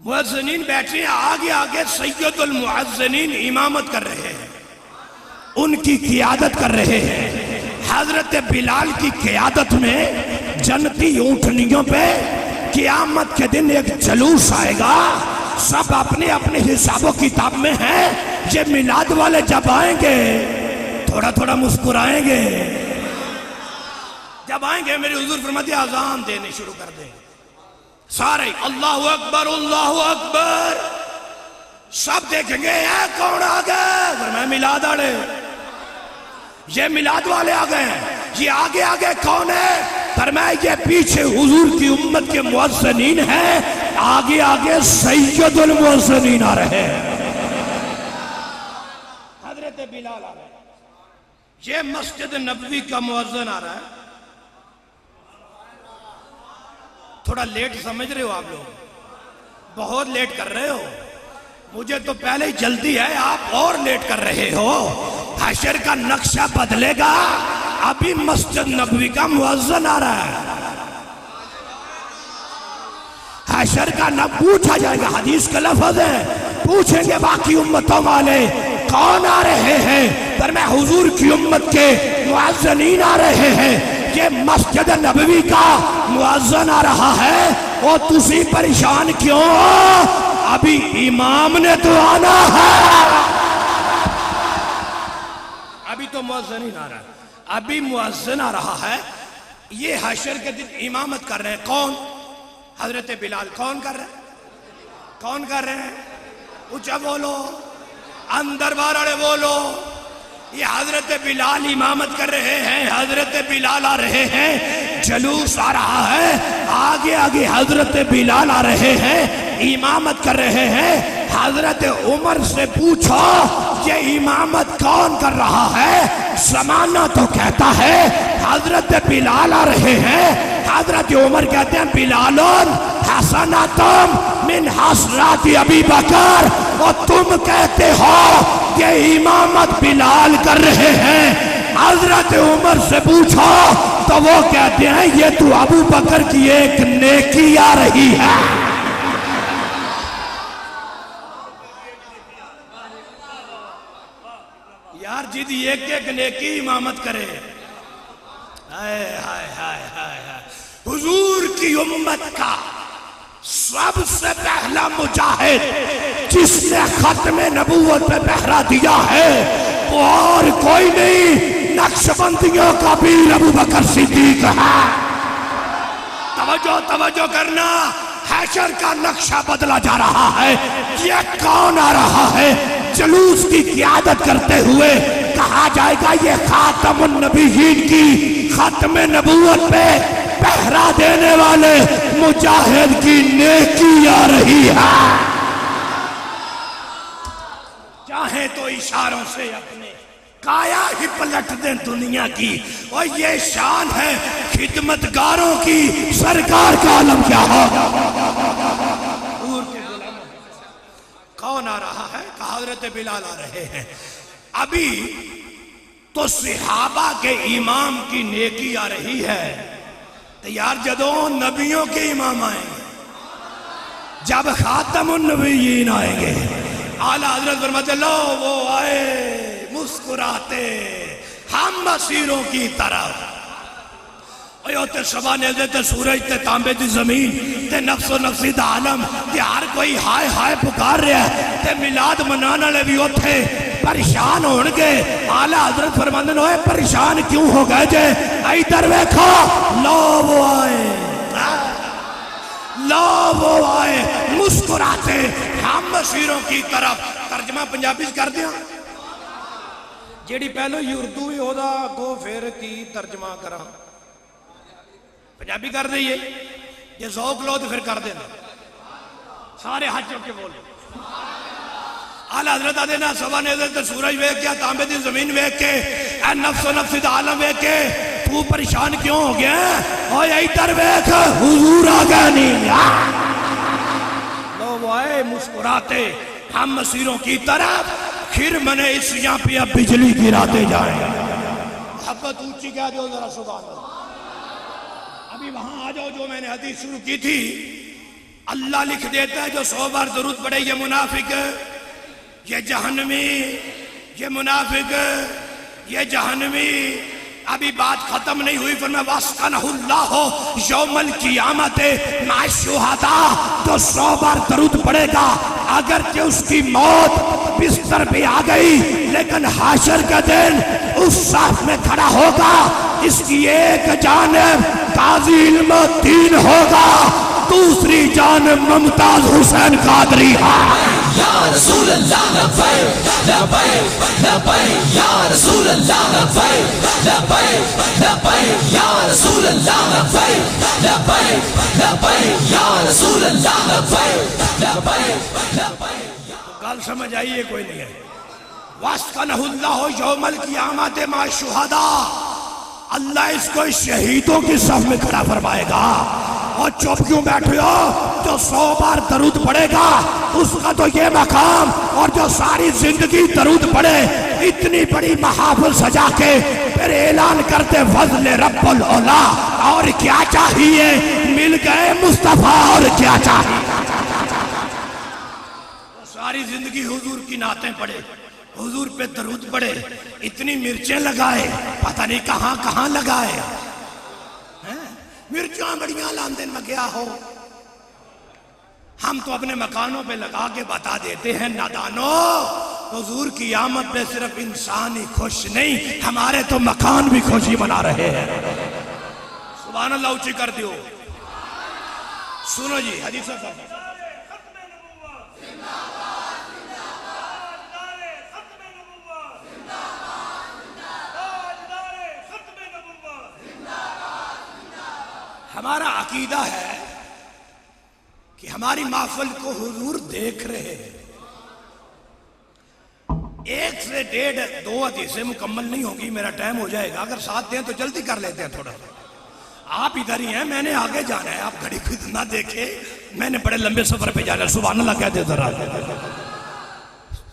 مؤذنین بیٹھے ہیں, آگے آگے سید المؤذنین امامت کر رہے ہیں, ان کی قیادت کر رہے ہیں. حضرت بلال کی قیادت میں جنتی اونٹنیوں پہ قیامت کے دن ایک جلوس آئے گا. سب اپنے اپنے حساب و کتاب میں ہیں. یہ میلاد والے جب آئیں گے تھوڑا تھوڑا مسکرائیں گے. جب آئیں گے میرے حضور فرماتے ہیں اذان دینے شروع کر دیں. سارے اللہ اکبر اللہ اکبر. سب دیکھیں گے اے کون آ گئے؟ فرمایا میلاد والے. یہ میلاد والے آ گئے ہیں. یہ آگے آگے کون ہے؟ فرمایا یہ پیچھے حضور کی امت کے مؤذنین ہیں, آگے آگے سید المؤذنین آ رہے ہیں. حضرت بلال آ رہے ہیں. یہ مسجد نبوی کا مؤذن آ رہا ہے. تھوڑا لیٹ سمجھ رہے ہو آپ لوگ, بہت لیٹ کر رہے ہو. مجھے تو پہلے ہی جلدی ہے, آپ اور لیٹ کر رہے ہو. حشر کا نقشہ بدلے گا, ابھی مسجد نبوی کا مؤذن آ رہا ہے. حشر کا نہ پوچھا جائے گا, حدیث کا لفظ ہے, پوچھیں گے باقی امتوں والے کون آ رہے ہیں؟ پر میں حضور کی امت کے مؤذنین آ رہے ہیں. یہ مسجد نبوی کا مؤذن آ رہا ہے, اور تسی پریشان کیوں ہو؟ ابھی امام نے تو آنا ہے. ابھی تو مؤذن ہی آ رہا ہے, ابھی مؤذن آ رہا ہے. یہ حشر کے دن امامت کر رہے ہیں کون؟ حضرت بلال. کون کر رہے ہیں؟ کون کر رہے ہیں؟ اونچا بولو, اندر بارے بولو. یہ حضرت بلال امامت کر رہے ہیں, حضرت بلال آ رہے ہیں. جلوس آ رہا ہے, آگے آگے حضرت بلال آ رہے ہیں, امامت کر رہے ہیں. حضرت عمر سے پوچھو یہ امامت کون کر رہا ہے؟ زمانہ تو کہتا ہے حضرت بلال آ رہے ہیں. حضرت عمر کہتے ہیں بلالون حسناتم من حسنات ابی بکر, اور تم کہتے ہو کہ امامت بلال کر رہے ہیں. حضرت عمر سے پوچھو تو وہ کہتے ہیں یہ تو ابو بکر کی ایک نیکی آ رہی ہے. یار جد ایک ایک نیکی امامت کرے. حضور کی امت کا سب سے پہلا مجاہد جس نے ختم نبوت پہ پہرا دیا ہے وہ اور کوئی نہیں، نقشبندیوں کا پیر ابو بکر صدیق ہے۔ توجہ کرنا، حشر کا نقشہ بدلا جا رہا ہے۔ یہ کون آ رہا ہے جلوس کی قیادت کرتے ہوئے؟ کہا جائے گا یہ خاتم النبیین کی ختم نبوت پہ پہرا دینے والے مجاہد کی نیکی آ رہی ہے۔ چاہے تو اشاروں سے اپنے کایا ہی پلٹ دیں دنیا کی، اور یہ شان ہے خدمتگاروں کی، سرکار کا عالم کیا ہوگا۔ کون آ رہا ہے؟ کہ حضرت بلال آ رہے ہیں۔ ابھی تو صحابہ کے امام کی نیکی آ رہی ہے، تیار جدوں نبیوں کے امام آئیں گے، جب خاتم النبیین آئیں گے، اعلیٰ حضرت فرماتے لو وہ آئے مسکراتے ہم مسیروں کی طرف۔ تے شبا نیزے تے سورج تے تانبے دی زمین تے نفس و نفسی دا عالم تے ہر کوئی ہائے ہائے پکار رہا ہے، تے میلاد منانا لے بھی اٹھے پریشان ہونگے۔ اعلیٰ حضرت فرماندے ہوئے پریشان کیوں ہو گئے جے؟ ادھر ویکھو، لو وہ آئے، لو وہ آئے مسکراتے ہم مسیروں کی طرف۔ ترجمہ پنجابی کر دیا جیڑی پہلو ہی اردو ہی ہودا گو پھر کی ترجمہ کرا، پنجابی کر دئیے، یہ ذوق لو تو پھر کر دینا، سارے ہاتھ چوک کے بولے۔ اعلیٰ حضرت آدھینا سوا نیزے تے سورج ویک کیا، تانبے دی زمین ویک کے، اے نفس و نفسی دا عالم ویک کے تو پریشان کیوں ہو گیا؟ اوہ ادھر ویک حضور آگا نہیں۔ لو وہ آئے مسکراتے ہم مسیروں کی طرف، پھر منے اس یہاں پہ اب بجلی گراتے جائیں۔ محبت اونچی کہہ دو ذرا سبحان اللہ۔ ابھی وہاں آ جاؤ جو میں نے حدیث شروع کی تھی، اللہ لکھ دیتا ہے جو 100 بار درود پڑھے یہ منافق، یہ جہنمی، یہ منافق، یہ جہنمی۔ ابھی بات ختم نہیں ہوئی، فرمایا وَاسْقَنَهُ اللَّهُ يَوْمَ الْقِيَامَةِ مَعَ الشُّهَدَاءِ، جو 100 بار درود پڑھے گا اگرچہ اس کی موت بستر پہ آ گئی لیکن حاشر کا دن اس صف میں کھڑا ہوگا، اس کی ایک جانب قاضی علم الدین ہوگا، دوسری جانب ممتاز حسین قادری ہے۔ یا رسول اللہ لبیک لبیک لبیک یا رسول اللہ لبیک لبیک لبیک یا رسول اللہ لبیک لبیک لبیک یا رسول اللہ لبیک لبیک لبیک۔ گل سمجھ آئیے کوئی نہیں ہے؟ وَاسْقَنَهُ اللَّهُ يَوْمَ الْقِيَامَةِ مَعَ الشُّهَدَاءِ، اللہ اس کو شہیدوں کی صف میں کھڑا فرمائے گا۔ اور چپ کیوں بیٹھے ہو؟ جو 100 بار درود پڑھے گا اس کا تو یہ مقام، اور جو ساری زندگی درود پڑھے اتنی بڑی محافل سجا کے پھر اعلان کرتے فضل رب العلا، اور کیا چاہیے؟ مل گئے مصطفیٰ، اور کیا چاہیے؟ ساری زندگی حضور کی نعتیں پڑھے، حضور پہ درود پڑھے، اتنی مرچیں لگائے، پتہ نہیں کہاں کہاں لگائے، مرچاں بڑیاں لاندن میں گیا ہو۔ ہم تو اپنے مکانوں پہ لگا کے بتا دیتے ہیں نادانو، حضور کی آمد پہ صرف انسان ہی خوش نہیں، ہمارے تو مکان بھی خوشی منا رہے ہیں۔ سبحان اللہ اونچی کر دیو۔ سنو جی حدیث صاحب، ہمارا عقیدہ ہے کہ ہماری محفل کو حضور دیکھ رہے ہیں۔ 1 سے 1.5 2 حدیثیں مکمل نہیں ہوگی، میرا ٹائم ہو جائے گا، اگر ساتھ دیں تو جلدی کر لیتے ہیں تھوڑا۔ آپ ادھر ہی ہیں، میں نے آگے جانا ہے، آپ گھڑی خود نہ دیکھے، میں نے بڑے لمبے سفر پہ جانا ہے۔ سبحان اللہ کہتے ذرا۔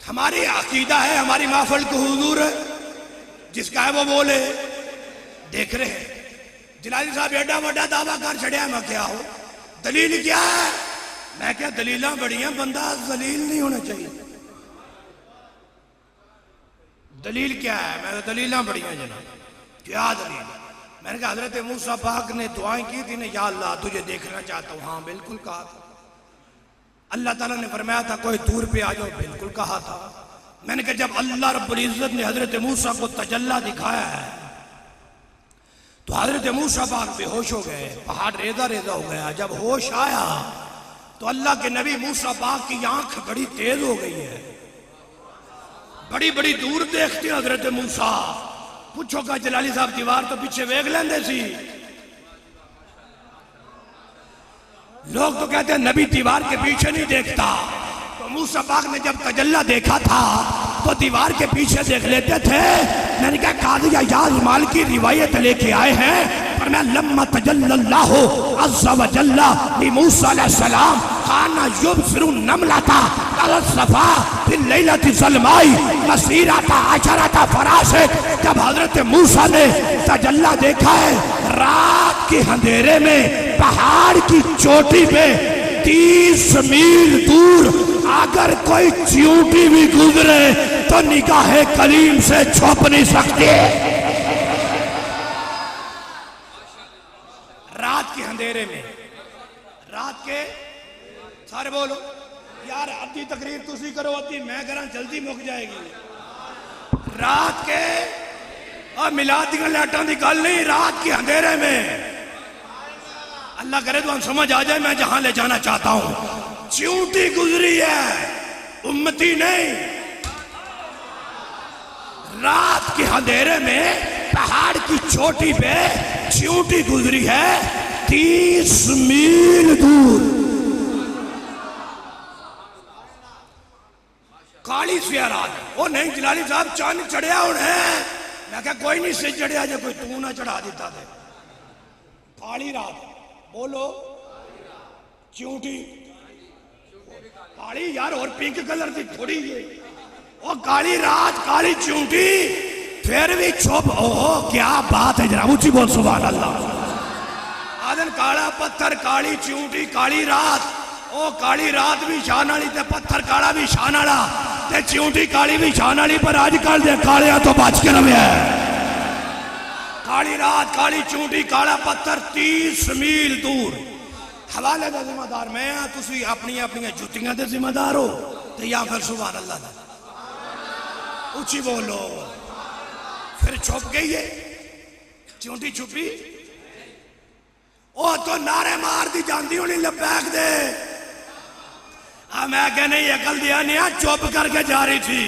ہماری عقیدہ ہے ہماری محفل کو حضور جس کا ہے وہ بولے، دیکھ رہے ہیں۔ جلالی صاحب ایڈا وڈا دعویٰ کر چھڑیا، میں کیا ہو؟ دلیل کیا ہے؟ میں کیا دلیلاں بڑیاں، بندہ ذلیل نہیں ہونا چاہیے۔ دلیل کیا ہے؟ میں دلیلاں بڑیاں جناب۔ کیا دلیل؟ میں نے کہا حضرت موسیٰ پاک نے دعائیں کی تھی نا، یا اللہ تجھے دیکھنا چاہتا ہوں. ہاں بالکل کہا تھا. اللہ تعالیٰ نے فرمایا تھا کوئی دور پہ آ جاؤ، بالکل کہا تھا. میں نے کہا جب اللہ رب العزت نے حضرت موسیٰ کو تجلی دکھایا ہے تو حضرت موسیٰ پاک بے ہوش ہو گئے، پہاڑ ریزہ ریزہ ہو گیا. جب ہوش آیا تو اللہ کے نبی موسیٰ پاک کی آنکھ بڑی تیز ہو گئی ہے، بڑی بڑی دور دیکھتے ہیں حضرت موسیٰ. پوچھو کہ جلالی صاحب دیوار تو پیچھے ویگ لیندے سی. لوگ تو کہتے ہیں نبی دیوار کے پیچھے نہیں دیکھتا. تو موسیٰ پاک نے جب تجلی دیکھا تھا تو دیوار کے پیچھے دیکھ لیتے تھے. میں نے کہا قاضی ایاز مال کی روایت لے کے آئے ہیں، پر میں لما تجلی اللہ عز و جل لموسیٰ علیہ السلام کانا یبصر النملۃ علی الصفا فی اللیلۃ الظلماء مسیرۃ عشرۃ فراسخ. جب حضرت موسیٰ نے تجلی دیکھا ہے رات کے اندھیرے میں پہاڑ کی چوٹی پہ 30 میل دور اگر کوئی چیونٹی بھی گزرے تو نگاہ کریم سے چھپ نہیں سکتے. رات کے اندھیرے میں، رات کے سارے بولو یار ادھی تقریر تسی کرو، ادھی میں کراں، جلدی مک جائے گی. رات کے اور میلاد دی لائٹاں دی گل نہیں، رات کے اندھیرے میں. اللہ کرے تو ہم سمجھ آ جائے میں جہاں لے جانا چاہتا ہوں. چیونٹی گزری ہے، امتی نہیں. رات کے اندھیرے میں پہاڑ کی چوٹی پہ چیونٹی گزری ہے 30 میل دور. کالی سیا رات. وہ نہیں جلالی صاحب چاند چڑھیا انہیں. میں کہا کوئی نہیں سے چڑھیا جو کوئی تو نہ چڑھا دیتا تھے. کالی رات. بولو چیونٹی کالی یار، اور پنک کلر کی تھوڑی ہے. وہ کالی رات کالی چیونٹی پھر بھی چھپ. اوہ کیا بات ہے جناب، اونچی بول سبحان اللہ. آدن کالا پتھر کالی چیونٹی کالی رات. او کالی رات بھی شان والی تے پتھر کالا بھی شان والا تے چیونٹی کالی بھی شان والی. پر آج کل دے کالیاں تو بچ کے رہے ہیں. کالی رات کالی چونٹی کالا پتھر 30 میل دور. حوالے دا ذمہ دار میں ہاں، تسی اپنی اپنی جوتیاں دے ذمہ دار ہو تو یا پھر سبحان اللہ دا. اونچی بولو. پھر چھپ گئی ہے چونٹی چھپی. او تو نعرے مار دی جاندی ہونی لبیک دے. میں کہ نہیں عقل دیا نہیں، چپ کر کے جا رہی تھی.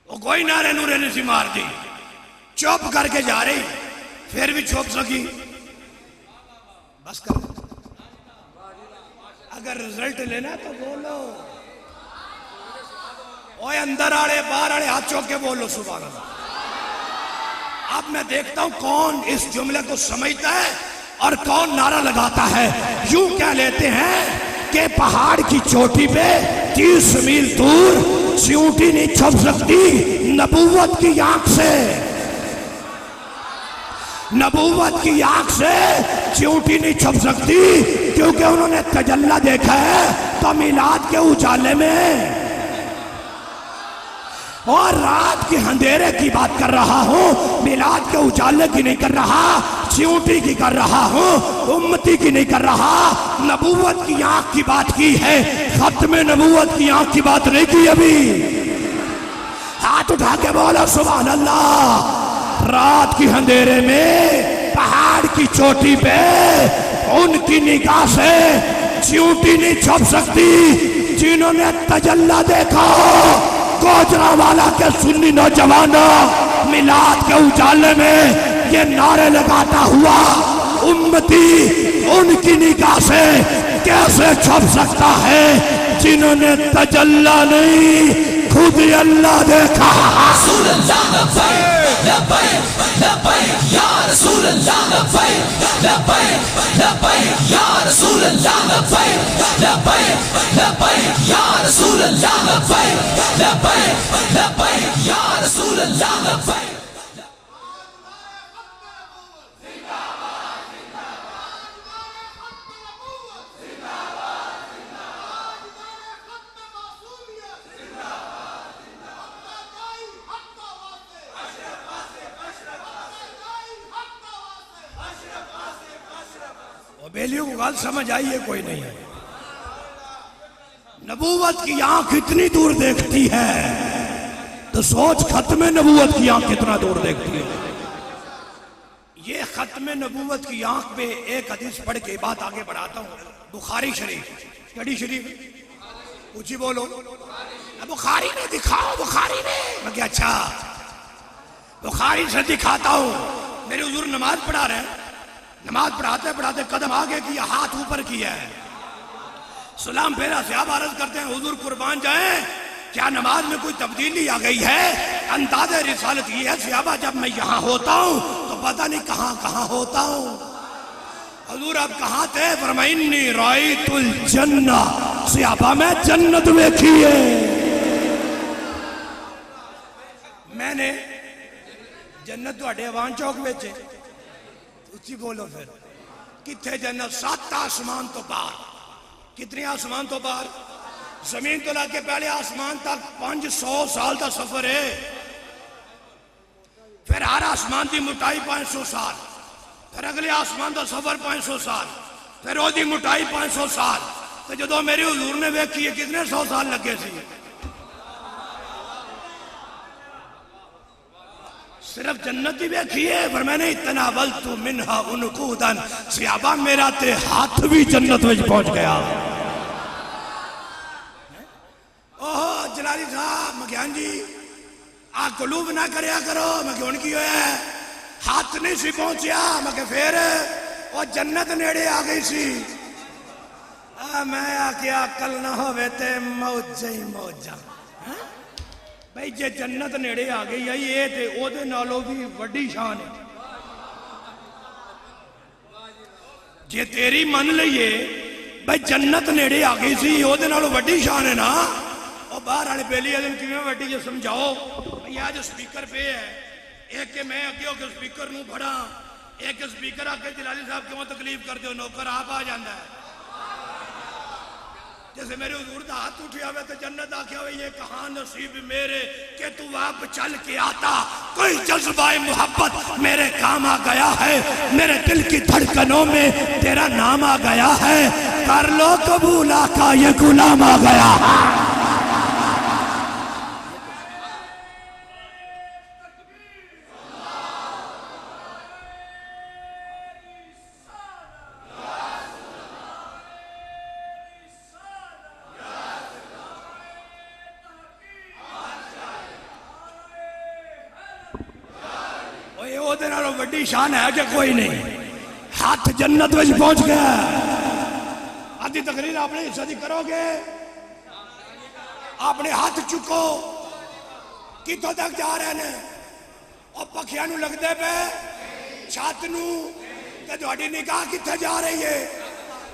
وہ کوئی نعرے نورے نہیں سی مار دی، چپ کر کے جا رہی. پھر بھی چھپ سکی. بس کر. اگر رزلٹ لینا تو بولو. اوے اندر آڑے باہر آڑے ہاتھ چوک کے بولو سبحان اللہ. اب میں دیکھتا ہوں کون اس جملے کو سمجھتا ہے اور کون نعرہ لگاتا ہے. یوں کہہ لیتے ہیں کہ پہاڑ کی چوٹی پہ 30 میل دور چیونٹی نہیں چھپ سکتی نبوت کی آنکھ سے. نبوت کی آنکھ سے چیونٹی نہیں چھپ سکتی کیونکہ انہوں نے تجلی دیکھا ہے تو میلاد کے اجالے میں. اور رات کے اندھیرے کی بات کر رہا ہوں، میلاد کے اجالے کی نہیں کر رہا، چیونٹی کی کر رہا ہوں، امتی کی نہیں کر رہا. نبوت کی آنکھ کی بات کی ہے، ختم نبوت کی آنکھ کی بات نہیں کی. ابھی ہاتھ اٹھا کے بولا سبحان اللہ. رات کی اندھیرے میں پہاڑ کی چوٹی پہ ان کی نگاہ سے چیونٹی نہیں چھپ سکتی جنہوں نے تجلی دیکھا. گوجرا والا کے سنی نوجوان میلاد کے اجالے میں یہ نعرے لگاتا ہوا امتی ان کی نگاہ سے کیسے چھپ سکتا ہے جنہوں نے تجلی نہیں خود اللہ دیکھا. رسول اللہ لبیک لبیک لبیک یا رسول اللہ لبیک لبیک لبیک یا رسول اللہ لبیک لبیک لبیک یا رسول اللہ لبیک لبیک لبیک یا رسول اللہ لبیک. بےلیوں کو گل سمجھ آئی ہے کوئی نہیں ہے؟ نبوت کی آنکھ اتنی دور دیکھتی ہے تو سوچ ختم نبوت کی آنکھ کتنا دور دیکھتی ہے. یہ ختم نبوت کی آنکھ پہ ایک حدیث پڑھ کے بات آگے بڑھاتا ہوں. بخاری شریف. کیڑی شریف؟ اونچی بولو. بخاری نے دکھاؤ. بخاری نے. میں کہ اچھا بخاری سے دکھاتا ہوں. میرے حضور نماز پڑھا رہے ہیں. نماز پڑھاتے پڑھاتے قدم آگے کیا, ہاتھ اوپر کیا ہے, سلام پھیرا. صحابہ عرض کرتے ہیں حضور قربان جائیں کیا نماز میں کوئی تبدیلی آ گئی ہے؟ انداز رسالت یہ ہے صحابہ جب میں یہاں ہوتا ہوں تو پتہ نہیں کہاں کہاں ہوتا ہوں. حضور آپ کہاں تھے؟ فرمایا انی رأیت الجنہ. صحابہ میں جنت دیکھی ہے. میں نے جنت تواڈے ایوان چوک وچ اچھی بولو. پھر کتنے جنت؟ 7 آسمان تو باہر. کتنے آسمان تو باہر؟ زمین تو لا کے پہلے آسمان تک 500 سال کا سفر ہے. پھر ہر آسمان کی موٹائی 500 سال. پھر اگلے آسمان کا سفر 500 سال. پھر وہ دی موٹائی 500 سال. تو جدو میرے حضور نے ویکھی ہے کتنے 100 سال لگے سی. صرف جنت ہی ویکھی ہے. پر میں نے تناولت منہا عنقودا. صحابہ میرا تے ہاتھ بھی جنت میں پہنچ گیا. اوہ جلالی صاحب مکیان جی آپ قلوب نہ کریا کرو. میں کہ ان کی ہویا ہے ہاتھ نہیں سی پہنچیا. میں کہ پھر وہ جنت نیڑے آ گئی سی. میں آکیا کل نہ ہوئے تے موجہ ہی موجہ. بھئی جے جنت نیڑے آ گئی ہے یہ تے او دے نالوں بھی وڈی شان ہے. جے تیری من لئیے بھئی جنت نیڑے آ گئی سی او دے نالوں وڈی شان ہے نا. اور باہر آنے پہلی ادھن کی میں وڈی جو سمجھاؤ. یہ جو سپیکر پہ ہے ایک کہ میں اگے ہو کے سپیکر نو بڑھا, ایک سپیکر آ کے جلالی صاحب کیوں تکلیف کر دو, نوکر آپ آ جاندہ ہے. جیسے میرے حضور دا ہاتھ اٹھیا ہوئے تو جنت آکھیا ہوئے یہ کہاں نصیب میرے کہ تو آپ چل کے آتا. کوئی جذبہ محبت میرے کام آ گیا ہے. میرے دل کی دھڑکنوں میں تیرا نام آ گیا ہے. کر لو قبول آقا یہ غلام آ گیا ہے. وڈی شان ہے کہ کوئی نہیں. ہاتھ جنت میں پہنچ گیا. آدھی تقریر آپ نے حصہ دی کرو گے. آپ نے ہاتھ چکو کتوں تک جا رہے ہیں اور پکھیاں نو لگ دے پہ چھات نو کہ تہاڈی نگاہ کتھے جا رہی ہے.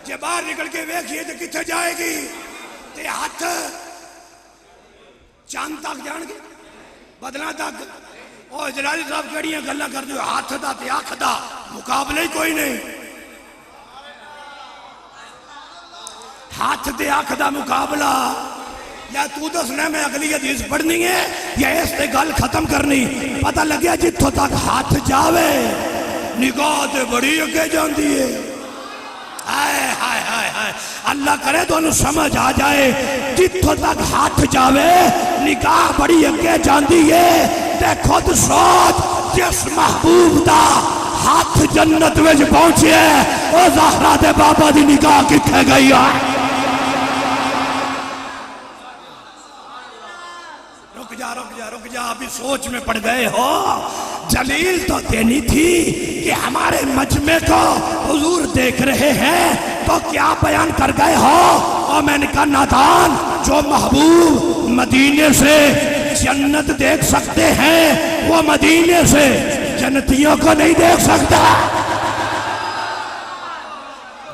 جے باہر نکل کے ویکھیے تو کتھے جائے گی. تے ہاتھ چاند تک جان گے, بدلاں تک. اور جلالی صاحب کیڑیاں گلاں کر دیو. ہاتھ دا تے اکھ دا مقابلہ ہی کوئی نہیں. ہاتھ تے اکھ دا مقابلہ یا تو دسنا میں اگلی حدیث پڑھنی ہے یا اس تے گل ختم کرنی. پتہ لگیا جتھوں تک ہاتھ جاوے نگاہ تے بڑی اگے جاندی ہے. ہائے ہائے ہائے ہائے اللہ کرے تو انہوں سمجھ آ جائے. جتھوں تک ہاتھ جاوے نگاہ بڑی اگے جاندی ہے. تے خود سوچ جس محبوب دا ہاتھ جنت وچ پہنچے او زہرا دے بابا دی نگاہ کتھے گئی ہے. رک جا ابھی سوچ میں پڑ گئے ہو. جلیل تو دینی تھی کہ ہمارے مجمع کو حضور دیکھ رہے ہیں تو کیا بیان کر گئے ہو. اور میں نے کہا نادان جو محبوب مدینے سے جنت دیکھ سکتے ہیں وہ مدینے سے جنتیوں کو نہیں دیکھ سکتا.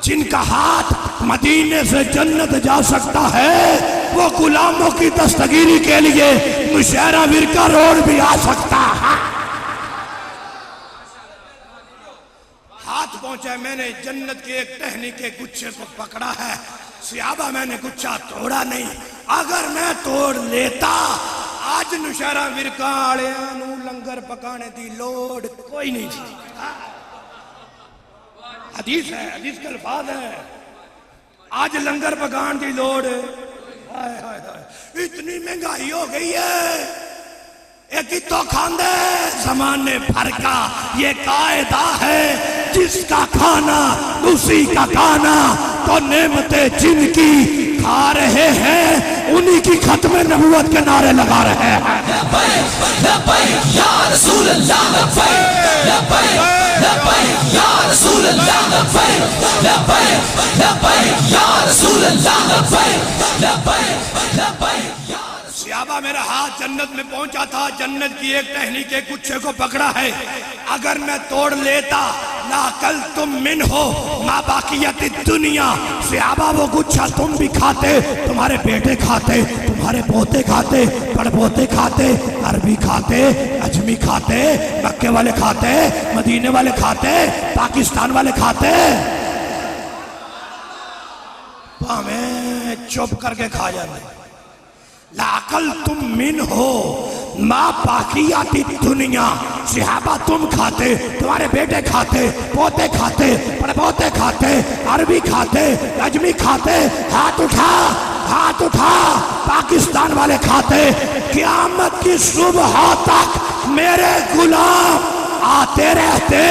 جن کا ہاتھ مدینے سے جنت جا سکتا ہے وہ غلاموں کی دستگیری کے لیے مشہرہ ورکا روڈ بھی آ سکتا ہے. ہاتھ پہنچا ہے. میں نے جنت کے ایک ٹہنی کے گچھے کو پکڑا ہے. صحابہ میں نے گچھا توڑا نہیں. اگر میں توڑ لیتا آج نشہرہ ورکا آڑیاں نو لنگر پکانے دی لوڑ کوئی نہیں تھی. حدیث ہے، حدیث کے الفاظ ہیں، آج لنگر پکان دی لوڑ ہائے ہائے ہائے، اتنی مہنگائی ہو گئی ہے، ایک ہی تو کھاندے زمانے بھر کا یہ قاعدہ ہے، جس کا کھانا اسی کا کھانا، تو نعمتیں جن کی کھا رہے ہیں انہی کی ختم نبوت کے نعرے لگا رہے ہیں۔ لبیک لبیک یا رسول اللہ، لبیک لبیک لبیک یا رسول اللہ، لبیک لبیک لبیک یا رسول اللہ، لبیک لبیک لبیک یا صحابہ میرا ہاتھ جنت میں پہنچا تھا، جنت کی ایک ٹہنی کے گچھے کو پکڑا ہے، اگر میں توڑ لیتا لا کل تم من ہو ما باقیت الدنیا، صحابہ وہ گچھا تم بھی کھاتے، تمہارے بیٹے کھاتے، تمہارے پوتے کھاتے، پڑ پوتے کھاتے، عربی کھاتے، اجمی کھاتے، مکے والے کھاتے، مدینے والے کھاتے، پاکستان والے کھاتے، ہمیں چپ کر کے کھا جاتے۔ لاقل تم من ہو ما باقیات الدنیا، صحابہ تم کھاتے، تمہارے بیٹے کھاتے، پوتے کھاتے، پڑپوتے کھاتے، عربی کھاتے، اجمی کھاتے، ہاتھ اٹھا ہاتھ اٹھا، پاکستان والے کھاتے، قیامت کی صبح تک میرے غلام آتے رہتے،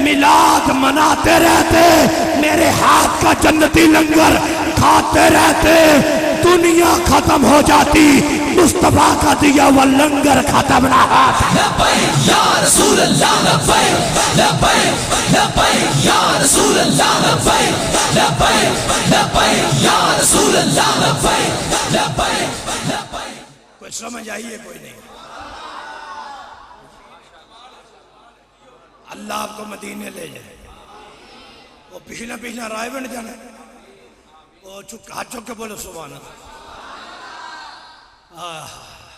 میلاد مناتے رہتے، میرے ہاتھ کا جنتی لنگر کھاتے رہتے، دنیا ختم ہو جاتی، مصطفیٰ کا دیا وہ لنگر ختم نہ ہوتا۔ لبیک یا رسول اللہ، لبیک لبیک لبیک یا رسول اللہ، لبیک لبیک لبیک یا رسول اللہ، لبیک لبیک لبیک۔ کوئی سمجھ آئیے کوئی نہیں؟ اللہ آپ کو مدینے لے جائے، وہ پچھلا پچھلا رائے بن جانا، وہ ہاتھ چک کے بولو سبحان اللہ۔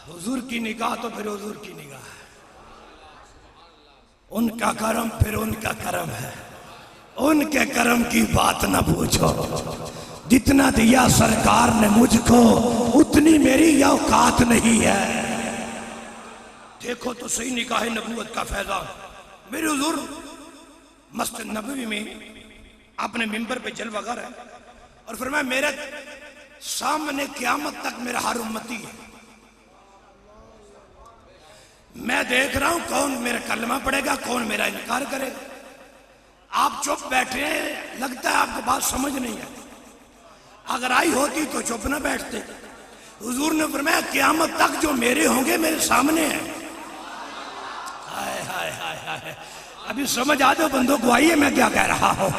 حضور کی نگاہ تو پھر حضور کی نگاہ ہے، ان کا کرم پھر ان کا کرم ہے، ان کے کرم کی بات نہ پوچھو، جتنا دیا سرکار نے مجھ کو اتنی میری اوقات نہیں ہے۔ دیکھو تو صحیح نگاہ نبوت کا فیضان، میرے حضور مسجد نبوی میں اپنے ممبر پہ جلوہ گر ہے اور فرمایا میرے سامنے قیامت تک میرا ہر امتی ہے، میں دیکھ رہا ہوں کون میرا کلمہ پڑھے گا، کون میرا انکار کرے گا۔ آپ چپ بیٹھے ہیں، لگتا ہے آپ کو بات سمجھ نہیں ہے، اگر آئی ہوتی تو چپ نہ بیٹھتے۔ حضور نے فرمایا قیامت تک جو میرے ہوں گے میرے سامنے ہیں۔ ابھی سمجھ آ جاؤ بندوں کو، آئیے میں کیا کہہ رہا ہوں،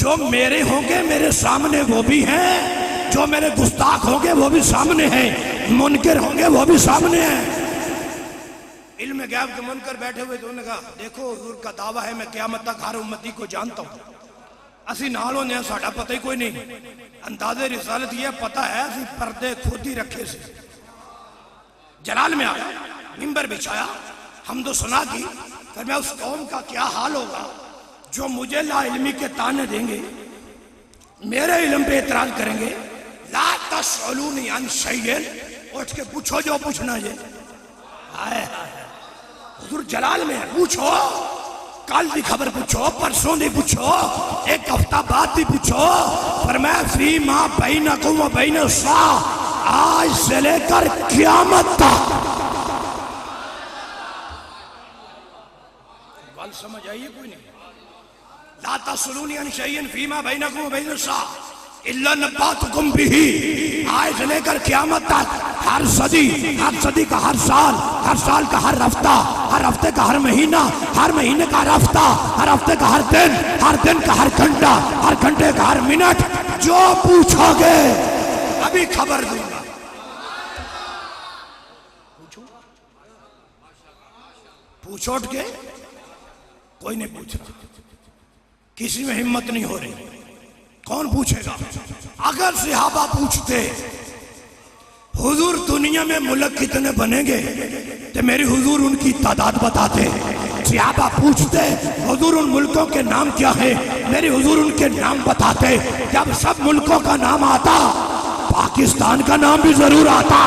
جو میرے ہوں گے میرے سامنے وہ بھی ہیں، جو میرے گستاخ ہوں گے وہ بھی سامنے ہیں، منکر ہوں گے وہ بھی سامنے ہیں۔ علم غیب کے منکر بیٹھے ہوئے تو انہوں نے کہا دیکھو حضور کا دعویٰ ہے میں قیامت تک ہر امتی کو جانتا ہوں، اسی نال ہونے ساڑھا پتہ ہی کوئی نہیں، انداز رسالت یہ پتہ ہے اسی پردے خود ہی رکھے سے۔ جلال میں آیا، ممبر بچھایا، حمد و ثنا کی، پھر میں اس قوم کا کیا حال ہوگا جو مجھے لا علمی کے تانے دیں گے، میرے علم پہ اعتراض کریں گے، لا تسألونی عن شیء، اٹھ کے پوچھو جو پوچھنا ہے۔ حضور جلال میں ہے، پوچھو، کل دی خبر پوچھو، پرسوں دی پوچھو، ایک ہفتہ بعد دی پوچھو، فرمایا فی ما بینکم و بین الساعہ، آج سے لے کر قیامت تک۔ بات سمجھ آئیے کوئی نہیں؟ لا تسألونی عن شیء فیما بینکم و بین الساعہ الا نبأتکم بہ، آج سے لے کر قیامت تک، ہر صدی کا ہر سال کا ہر ہفتہ، ہر ہفتے کا ہر مہینہ، ہر مہینے کا ہر ہفتہ، ہر ہفتے کا ہر دن کا ہر گھنٹہ، ہر گھنٹے کا ہر منٹ، جو پوچھو گے ابھی خبر دوں گا۔ پوچھو اٹھ کے، کوئی نہیں پوچھ رہا، کسی میں ہمت نہیں ہو رہی، کون پوچھے گا؟ اگر صحابہ پوچھتے حضور دنیا میں ملک کتنے بنیں گے تو میری حضور ان کی تعداد بتاتے، صحابہ پوچھتے حضور ان ملکوں کے نام کیا ہے، میری حضور ان کے نام بتاتے، جب سب ملکوں کا نام آتا پاکستان کا نام بھی ضرور آتا۔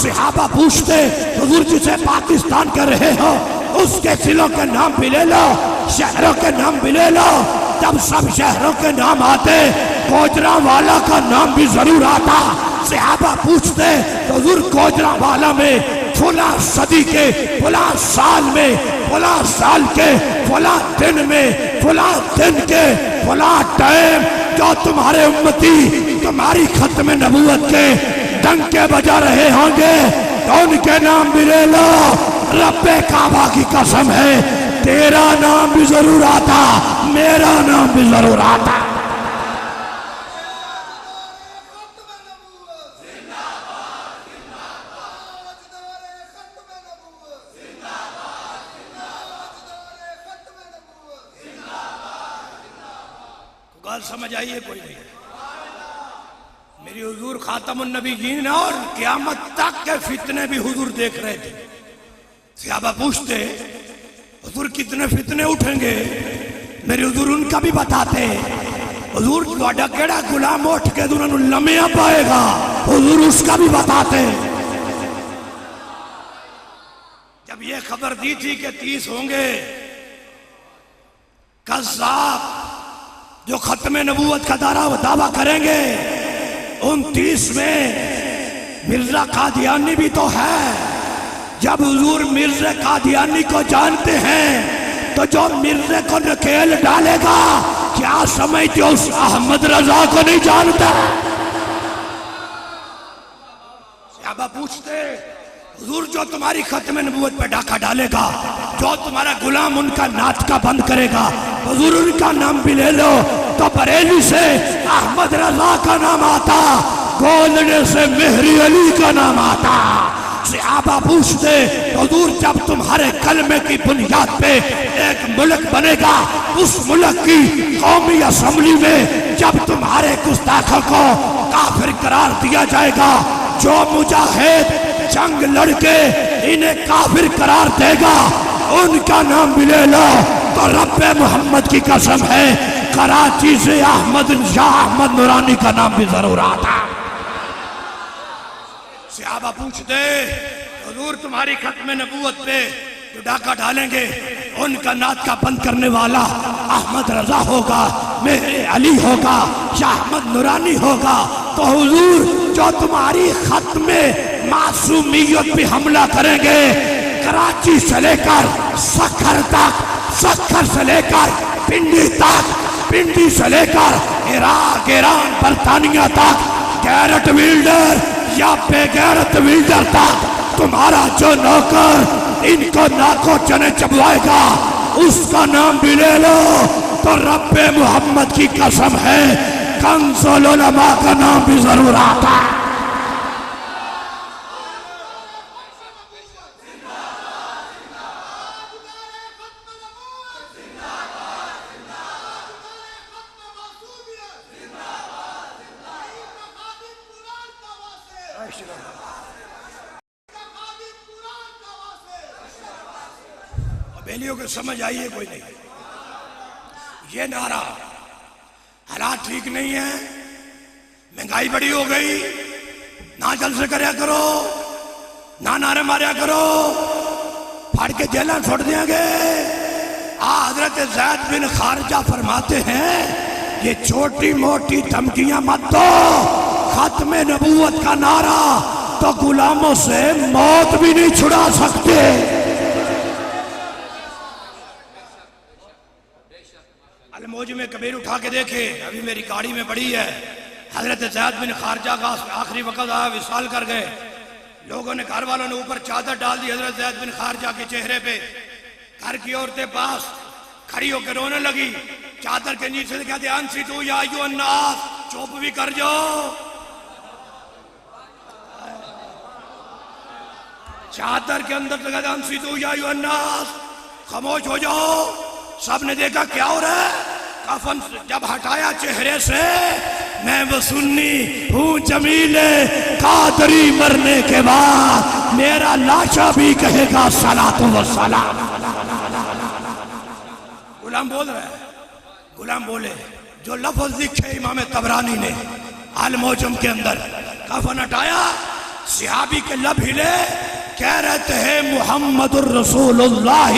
صحابہ پوچھتے حضور جسے پاکستان کہہ رہے ہو اس کے ضلعوں کے نام بھی لے لو، شہروں کے نام بھی لے لو، جب سب شہروں کے نام آتے گوجرانوالا کا نام بھی ضرور آتا. صحابہ پوچھتے حضور گوجرانوالا میں فلاں صدی کے فلاں سال میں فلاں سال کے فلاں دن میں فلاں دن کے فلاں ٹائم جو تمہارے امتی تمہاری ختم نبوت کے ڈنکے بجا رہے ہوں گے تو ان کے نام بھی لے لو. رب کعبہ کی قسم ہے تیرا نام بھی ضرور آتا, میرا نام بھی ضرور آتا. گال سمجھ آئیے کوئی نہیں. میری حضور خاتم النبیین اور قیامت تک کے فتنے بھی حضور دیکھ رہے تھے. صحابہ پوچھتے حضور کتنے فتنے اٹھیں گے, میرے حضور ان کا بھی بتاتے. حضور تھوڑا کیڑا غلام اٹھ کے انہوں نے لمحہ پائے گا, حضور اس کا بھی بتاتے. جب یہ خبر دی تھی کہ 30 ہوں گے کذاب جو ختم نبوت کا دعویٰ کریں گے, ان 30 میں مرزا قادیانی بھی تو ہے. جب حضور مرزا قادیانی کو جانتے ہیں تو جو مرزے کو نکیل ڈالے گا کیا سمجھتے اس احمد رضا کو نہیں جانتا؟ صحابہ پوچھتے حضور جو تمہاری ختم نبوت پہ ڈاکہ ڈالے گا, جو تمہارا غلام ان کا ناطقہ بند کرے گا, حضور ان کا نام بھی لے لو. تو بریلی سے احمد رضا کا نام آتا, گولڈے سے مہری علی کا نام آتا. صحابہ پوچھتے حضور جب تمہارے کلمے کی بنیاد پہ ایک ملک بنے گا, اس ملک کی قومی اسمبلی میں جب تمہارے گستاخوں کو کافر قرار دیا جائے گا, جو مجاہد جنگ لڑ کے انہیں کافر قرار دے گا ان کا نام بھی لے لو. تو رب محمد کی قسم ہے کراچی سے احمد شاہ احمد نورانی کا نام بھی ضرور آتا. صحابہ پوچھتے حضور تمہاری ختم نبوت پہ جو ڈاکہ ڈالیں گے ان کا ناطقہ بند کرنے والا احمد رضا ہوگا, میرے علی ہوگا, شاہ احمد نورانی ہوگا. تو حضور جو تمہاری ختم معصومیت پہ حملہ کریں گے کراچی سے لے کر سکھر تک, سکھر سے لے کر پنڈی تک, پنڈی سے لے کر عراق, ایران, برطانیہ تک, گیرٹ ویلڈر یا بے غیرت ویلڈر تک تمہارا جو نوکر ان کو ناکو چنے چبوائے گا اس کا نام بھی لے لو. تو رب محمد کی قسم ہے کنز العلماء کا نام بھی ضرور آتا. بیلیوں کو سمجھ آئیے کوئی نہیں. یہ نعرہ حالات ٹھیک نہیں ہے, مہنگائی بڑی ہو گئی, نہ جلسے کریا کرو, نہ نعرے ماریا کرو, پھاڑ کے جیلیں چھوڑ دیں گے. حضرت زید بن خارجہ فرماتے ہیں یہ چھوٹی موٹی دھمکیاں مت دو, ختم نبوت کا نعرہ تو غلاموں سے موت بھی نہیں چھڑا سکتے. الموجم کبیر اٹھا کے دیکھے, ابھی میری گاڑی میں پڑی ہے. حضرت زید بن خارجہ کا آخری وقت آیا, وصال کر گئے. لوگوں نے گھر والوں نے اوپر چادر ڈال دی حضرت زید بن خارجہ کے چہرے پہ. گھر کی عورتیں پاس کھڑی ہو کے رونے لگی. چادر کے نیچے سے کہتے انصتوا یا ایھا الناس, چپ بھی کر جاؤ. چادر کے اندر سے کہتے انصتوا یا ایھا الناس, خاموش ہو جاؤ. سب نے دیکھا کیا ہو رہا ہے. کفن جب ہٹایا چہرے سے, میں وہ سنی ہوں جمیل قادری, مرنے کے بعد میرا لاشا بھی کہے گا صلاۃ و سلام. غلام بول رہا ہے, غلام بولے جو لفظ لکھے امام طبرانی نے الموجم کے اندر. کفن ہٹایا, صحابی کے لب ہلے, کہہ رہتے ہیں محمد الرسول اللہ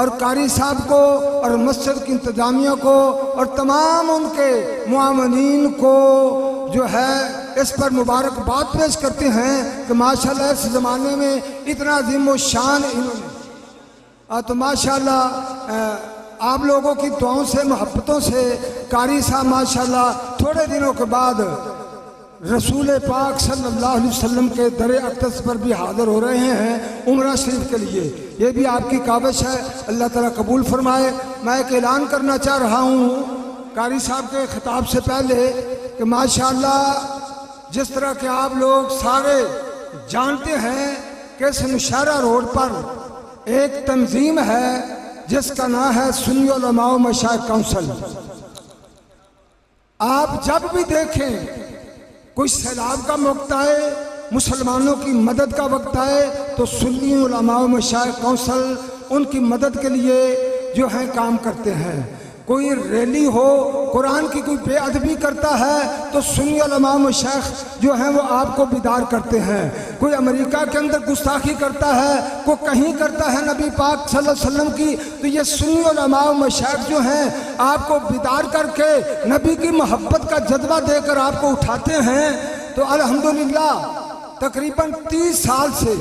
اور قاری صاحب کو اور مسجد کی انتظامیہ کو اور تمام ان کے معاونین کو جو ہے اس پر مبارکباد پیش کرتے ہیں کہ ماشاءاللہ اس زمانے میں اتنا عظیم و شان انہوں نے تو ماشاءاللہ آپ لوگوں کی دعاؤں سے محبتوں سے قاری صاحب ماشاءاللہ تھوڑے دنوں کے بعد رسول پاک صلی اللہ علیہ وسلم کے در اقدس پر بھی حاضر ہو رہے ہیں عمرہ شریف کے لیے. یہ بھی آپ کی کاوش ہے، اللہ تعالیٰ قبول فرمائے. میں ایک اعلان کرنا چاہ رہا ہوں قاری صاحب کے خطاب سے پہلے کہ ماشاءاللہ جس طرح کہ آپ لوگ سارے جانتے ہیں کہ اس نوشہرہ روڈ پر ایک تنظیم ہے جس کا نام ہے سنی علماء و مشائخ کونسل. آپ جب بھی دیکھیں کوئی سیلاب کا وقت آئے، مسلمانوں کی مدد کا وقت آئے تو سنی علماء و مشائخ کونسل ان کی مدد کے لیے جو ہیں کام کرتے ہیں. کوئی ریلی ہو، قرآن کی کوئی بے ادبی کرتا ہے تو سنی علماء و مشائخ جو ہیں وہ آپ کو بیدار کرتے ہیں. کوئی امریکہ کے اندر گستاخی کرتا ہے، کوئی کہیں کرتا ہے نبی پاک صلی اللہ علیہ وسلم کی، تو یہ سنی علماء و مشائخ جو ہیں آپ کو بیدار کر کے نبی کی محبت کا جذبہ دے کر آپ کو اٹھاتے ہیں. تو الحمدللہ تقریباً 30 سال سے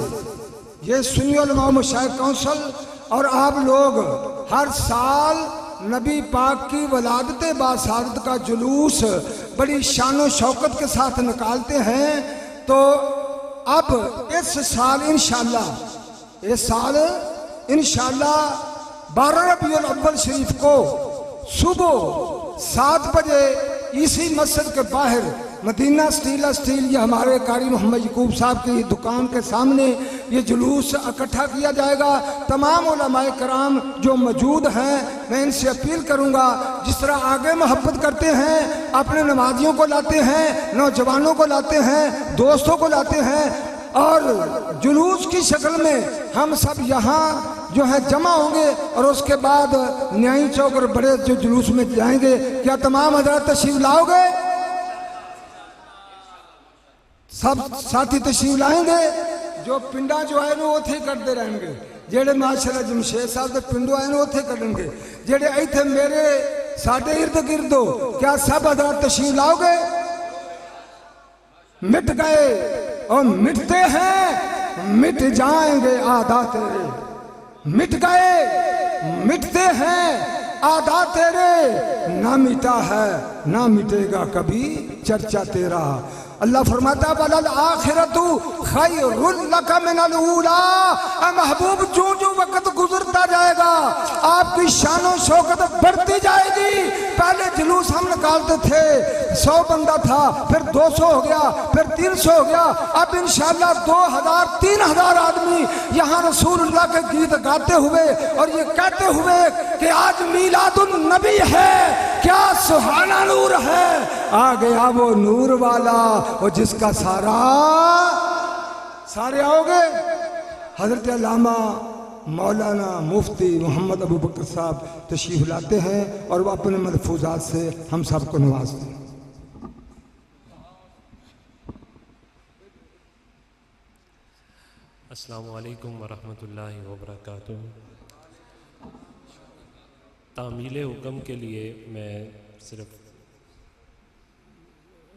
یہ سنی علماء و مشائخ کونسل اور آپ لوگ ہر سال نبی پاک کی ولادت باسعادت کا جلوس بڑی شان و شوکت کے ساتھ نکالتے ہیں. تو اب اس سال انشاءاللہ 12 ربیع الاول شریف کو صبح 7 بجے اسی مسجد کے باہر مدینہ اسٹیل یہ ہمارے قاری محمد یعقوب صاحب کی دکان کے سامنے یہ جلوس اکٹھا کیا جائے گا. تمام علماء کرام جو موجود ہیں میں ان سے اپیل کروں گا جس طرح آگے محبت کرتے ہیں، اپنے نمازیوں کو لاتے ہیں، نوجوانوں کو لاتے ہیں، دوستوں کو لاتے ہیں، اور جلوس کی شکل میں ہم سب یہاں جو ہے جمع ہوں گے اور اس کے بعد نیائی چوک اور بڑے جو جلوس میں جائیں گے. کیا تمام حضرات تشریف لاؤ گے؟ سب ساتھی تشریف لائیں گے؟ جو پنڈا جو ہے وہ اتھے کرتے رہیں گے، جیڑے ماشاءاللہ جمشید صاحب دے پنڈو آئے اتھے کریں گے، جیڑے ایتھے میرے ساڑھے ارد گرد ہو. کیا سب حضرات تشریف لاؤ گے؟ مٹ گئے اور مٹتے ہیں، مٹ جائیں گے آدھا تیرے. مٹ گئے مٹتے ہیں آدھا تیرے، نہ مٹا ہے نہ مٹے گا کبھی چرچا تیرا. اللہ فرماتا ہے وَلَلْآخِرَةُ خَيْرٌ لَكَ مِنَ الْأُولَىٰ. اے محبوب جو وقت گزرتا جائے گا آپ کی شان و شوکت بڑھتی جائے گی. پہلے جلوس ہم نکالتے تھے 100 بندہ تھا، پھر 200 ہو گیا، پھر 300 ہو گیا، اب انشاءاللہ 2000 3000 آدمی یہاں رسول اللہ کے گیت گاتے ہوئے اور یہ کہتے ہوئے کہ آج میلاد النبی ہے، کیا سہانا نور ہے. آ گیا وہ نور والا وہ جس کا سارے آؤ گے. حضرت علامہ مولانا مفتی محمد ابو بکر صاحب تشریف لاتے ہیں اور وہ اپنے ملفوظات سے ہم سب کو نوازتے ہیں. السلام علیکم ورحمۃ اللہ وبرکاتہ. تعمیل حکم کے لیے میں صرف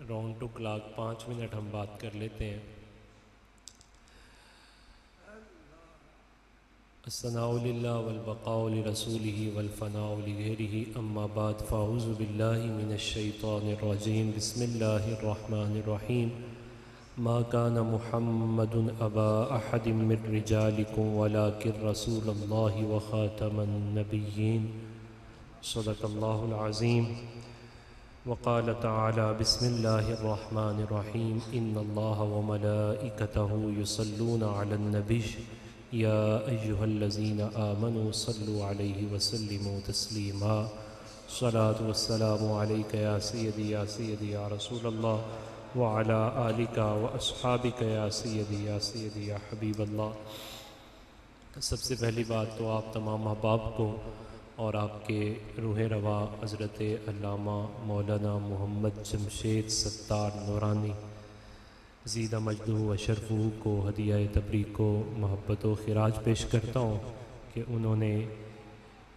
راؤنڈ ٹو کلاک 5 منٹ ہم بات کر لیتے ہیں. الثناء للہ والبقاء لرسولہ والفناء لغیرہ، اما بعد فاعوذ باللہ من الشیطان الرجیم. بسم اللہ الرحمن الرحیم. ما كان محمد ابا احد من رجالکم ولکن رسول اللہ وخاتم النبیین. صدق اللہ العظیم. وقال تعالی بسم اللہ الرحمن الرحیم. ان اللہ وملائکتہ یصلون علی النبی یا ایہا الذین آمنوا صلوا علیہ وسلموا تسلیما. صلاۃ والسلام علیک یا سیدی یا سیدی یا رسول اللہ وعلی آلک واصحابک یا سیدی یا سیدی یا حبیب اللہ. سب سے پہلی بات تو آپ تمام احباب کو اور آپ کے روح روا حضرت علامہ مولانا محمد جمشید ستار نورانی زیدہ مجدہ و شرفہ کو ہدیہ تبریک کو محبت و خراج پیش کرتا ہوں کہ انہوں نے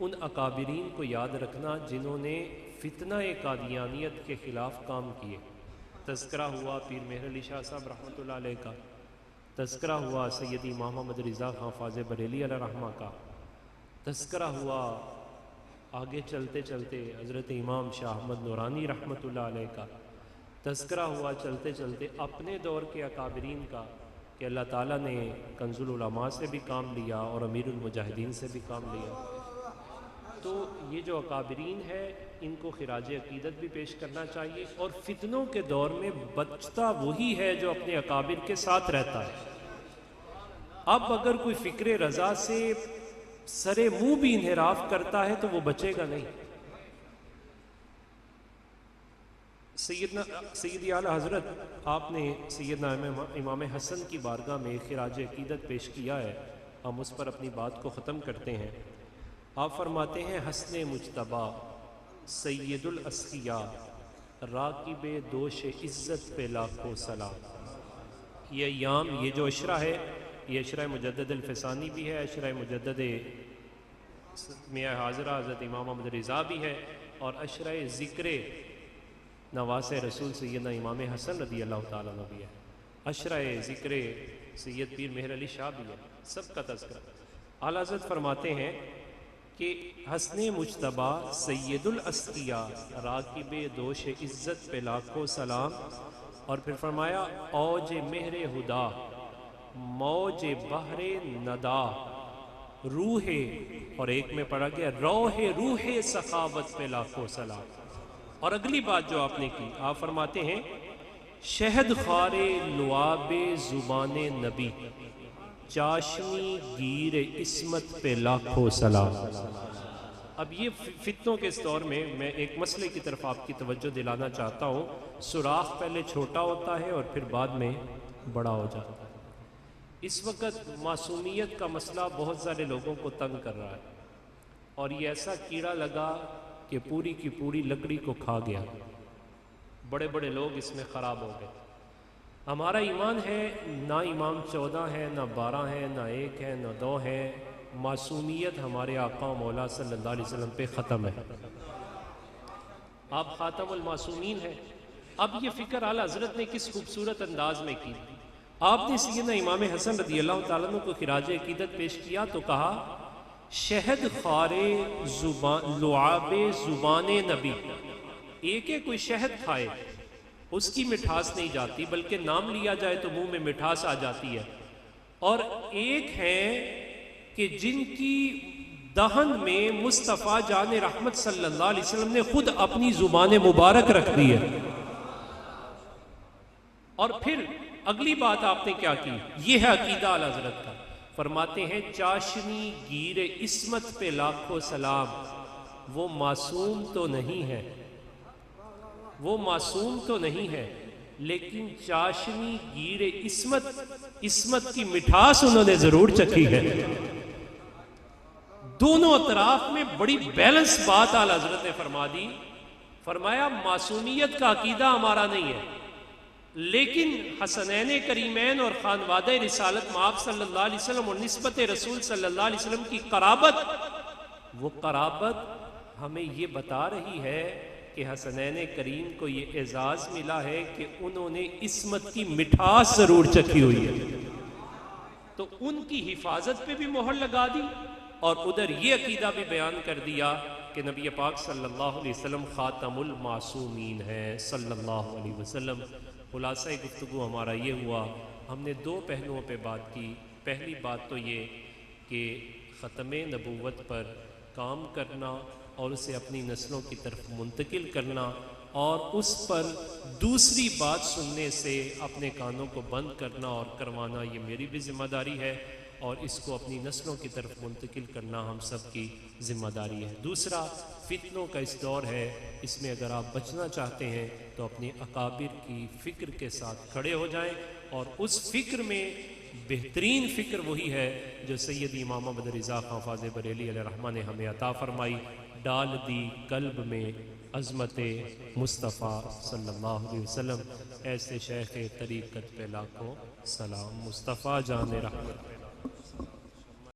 ان اکابرین کو یاد رکھنا جنہوں نے فتنہ قادیانیت کے خلاف کام کیے۔ تذکرہ ہوا پیر مہر علی شاہ صاحب رحمۃ اللہ علیہ کا، تذکرہ ہوا سیدی امام محمد رضا خان فاضل بریلی علیہ رحمہ کا، تذکرہ ہوا آگے چلتے چلتے حضرت امام شاہ احمد نورانی رحمۃ اللہ علیہ کا، تذکرہ ہوا چلتے چلتے اپنے دور کے اکابرین کا کہ اللہ تعالیٰ نے کنز العلماء سے بھی کام لیا اور امیر المجاہدین سے بھی کام لیا۔ تو یہ جو اکابرین ہے ان کو خراج عقیدت بھی پیش کرنا چاہیے، اور فتنوں کے دور میں بچتا وہی ہے جو اپنے اکابر کے ساتھ رہتا ہے۔ اب اگر کوئی فکر رضا سے سرے منہ بھی انحراف کرتا ہے تو وہ بچے گا نہیں۔ سیدی اعلیٰ حضرت آپ نے سیدنا امام حسن کی بارگاہ میں خراج عقیدت پیش کیا ہے، ہم اس پر اپنی بات کو ختم کرتے ہیں۔ آپ فرماتے ہیں حسن مجتبی سید الاسقیاء راکب دوش عزت پہ لاکھوں سلام۔ یہ ایام، یہ جو عشرہ ہے، یہ عشرہ مجدد الفسانی بھی ہے، عشرہ مجدد میاں حاضرہ حضرت امام محمد رضا بھی ہے، اور عشرہ ذکر نواس رسول سیدنا امام حسن رضی اللہ تعالیٰ عنہ بھی ہے، عشرہ ذکر سید پیر مہر علی شاہ بھی ہے، سب کا تذکرہ۔ اعلیٰ حضرت فرماتے ہیں کہ حسن مجتبی سید الاسقیاء راکب دوش عزت پہ لاکھوں سلام، اور پھر فرمایا اوج مہر ہدا موج بحر ندا روح، اور ایک میں پڑھا گیا روح سخاوت پہ لاکھوں سلام۔ اور اگلی بات جو آپ نے کی، آپ فرماتے ہیں شہد خار لعاب زبان نبی چاشنی گیر عصمت پہ لاکھوں سلام۔ اب یہ فتنوں کے اس دور میں میں ایک مسئلے کی طرف آپ کی توجہ دلانا چاہتا ہوں۔ سوراخ پہلے چھوٹا ہوتا ہے اور پھر بعد میں بڑا ہو جاتا ہے۔ اس وقت معصومیت کا مسئلہ بہت سارے لوگوں کو تنگ کر رہا ہے، اور یہ ایسا کیڑا لگا کہ پوری کی پوری لکڑی کو کھا گیا، بڑے بڑے لوگ اس میں خراب ہو گئے۔ ہمارا ایمان ہے نہ امام 14 ہے، نہ 12 ہے، نہ 1 ہے، نہ 2 ہے، معصومیت ہمارے آقا و مولا صلی اللہ علیہ وسلم پہ ختم ہے، آپ خاتم المعصومین ہیں۔ اب یہ فکر اعلیٰ حضرت نے کس خوبصورت انداز میں کی۔ آپ نے سیدنا امام حسن رضی اللہ تعالیٰ عنہ کو خراج عقیدت پیش کیا تو کہا شہد خار لعاب زبان نبی، ایک کوئی شہد کھائے اس کی مٹھاس نہیں جاتی، بلکہ نام لیا جائے تو منہ میں مٹھاس آ جاتی ہے، اور ایک ہے کہ جن کی دہن میں مصطفیٰ جان رحمت صلی اللہ علیہ وسلم نے خود اپنی زبان مبارک رکھ دی ہے۔ اور پھر اگلی بات آپ نے کیا کی، یہ ہے عقیدہ اعلیٰ حضرت کا۔ فرماتے ہیں چاشنی گیر عصمت پہ لاکھوں سلام، وہ معصوم تو نہیں ہے، وہ معصوم تو نہیں ہے، لیکن چاشنی گیر عصمت کی مٹھاس انہوں نے ضرور چکھی ہے۔ دونوں اطراف میں بڑی بیلنس بات اعلیٰ حضرت نے فرما دی۔ فرمایا معصومیت کا عقیدہ ہمارا نہیں ہے، لیکن حسنین کریمین اور خانوادہ رسالت مآب صلی اللہ علیہ وسلم اور نسبت رسول صلی اللہ علیہ وسلم کی قرابت، وہ قرابت ہمیں یہ بتا رہی ہے کہ حسنین کریم کو یہ اعزاز ملا ہے کہ انہوں نے عصمت کی مٹھاس ضرور چکھی ہوئی ہے، تو ان کی حفاظت پہ بھی مہر لگا دی، اور ادھر یہ عقیدہ بھی بیان کر دیا کہ نبی پاک صلی اللہ علیہ وسلم خاتم المعصومین ہیں صلی اللہ علیہ وسلم۔ خلاصہ گفتگو ہمارا یہ ہوا، ہم نے 2 پہلوؤں پہ بات کی۔ پہلی بات تو یہ کہ ختم نبوت پر کام کرنا اور اسے اپنی نسلوں کی طرف منتقل کرنا، اور اس پر دوسری بات سننے سے اپنے کانوں کو بند کرنا اور کروانا، یہ میری بھی ذمہ داری ہے، اور اس کو اپنی نسلوں کی طرف منتقل کرنا ہم سب کی ذمہ داری ہے۔ دوسرا، فتنوں کا اس دور ہے، اس میں اگر آپ بچنا چاہتے ہیں تو اپنے اکابر کی فکر کے ساتھ کھڑے ہو جائیں، اور اس فکر میں بہترین فکر وہی ہے جو سید امام محمد رضا خان فاضل بریلی علیہ رحمہ نے ہمیں عطا فرمائی، ڈال دی قلب میں عظمت مصطفیٰ صلی اللہ علیہ وسلم۔ ایسے شیخ طریقت پہ لاکھوں سلام، مصطفیٰ جان رحمت۔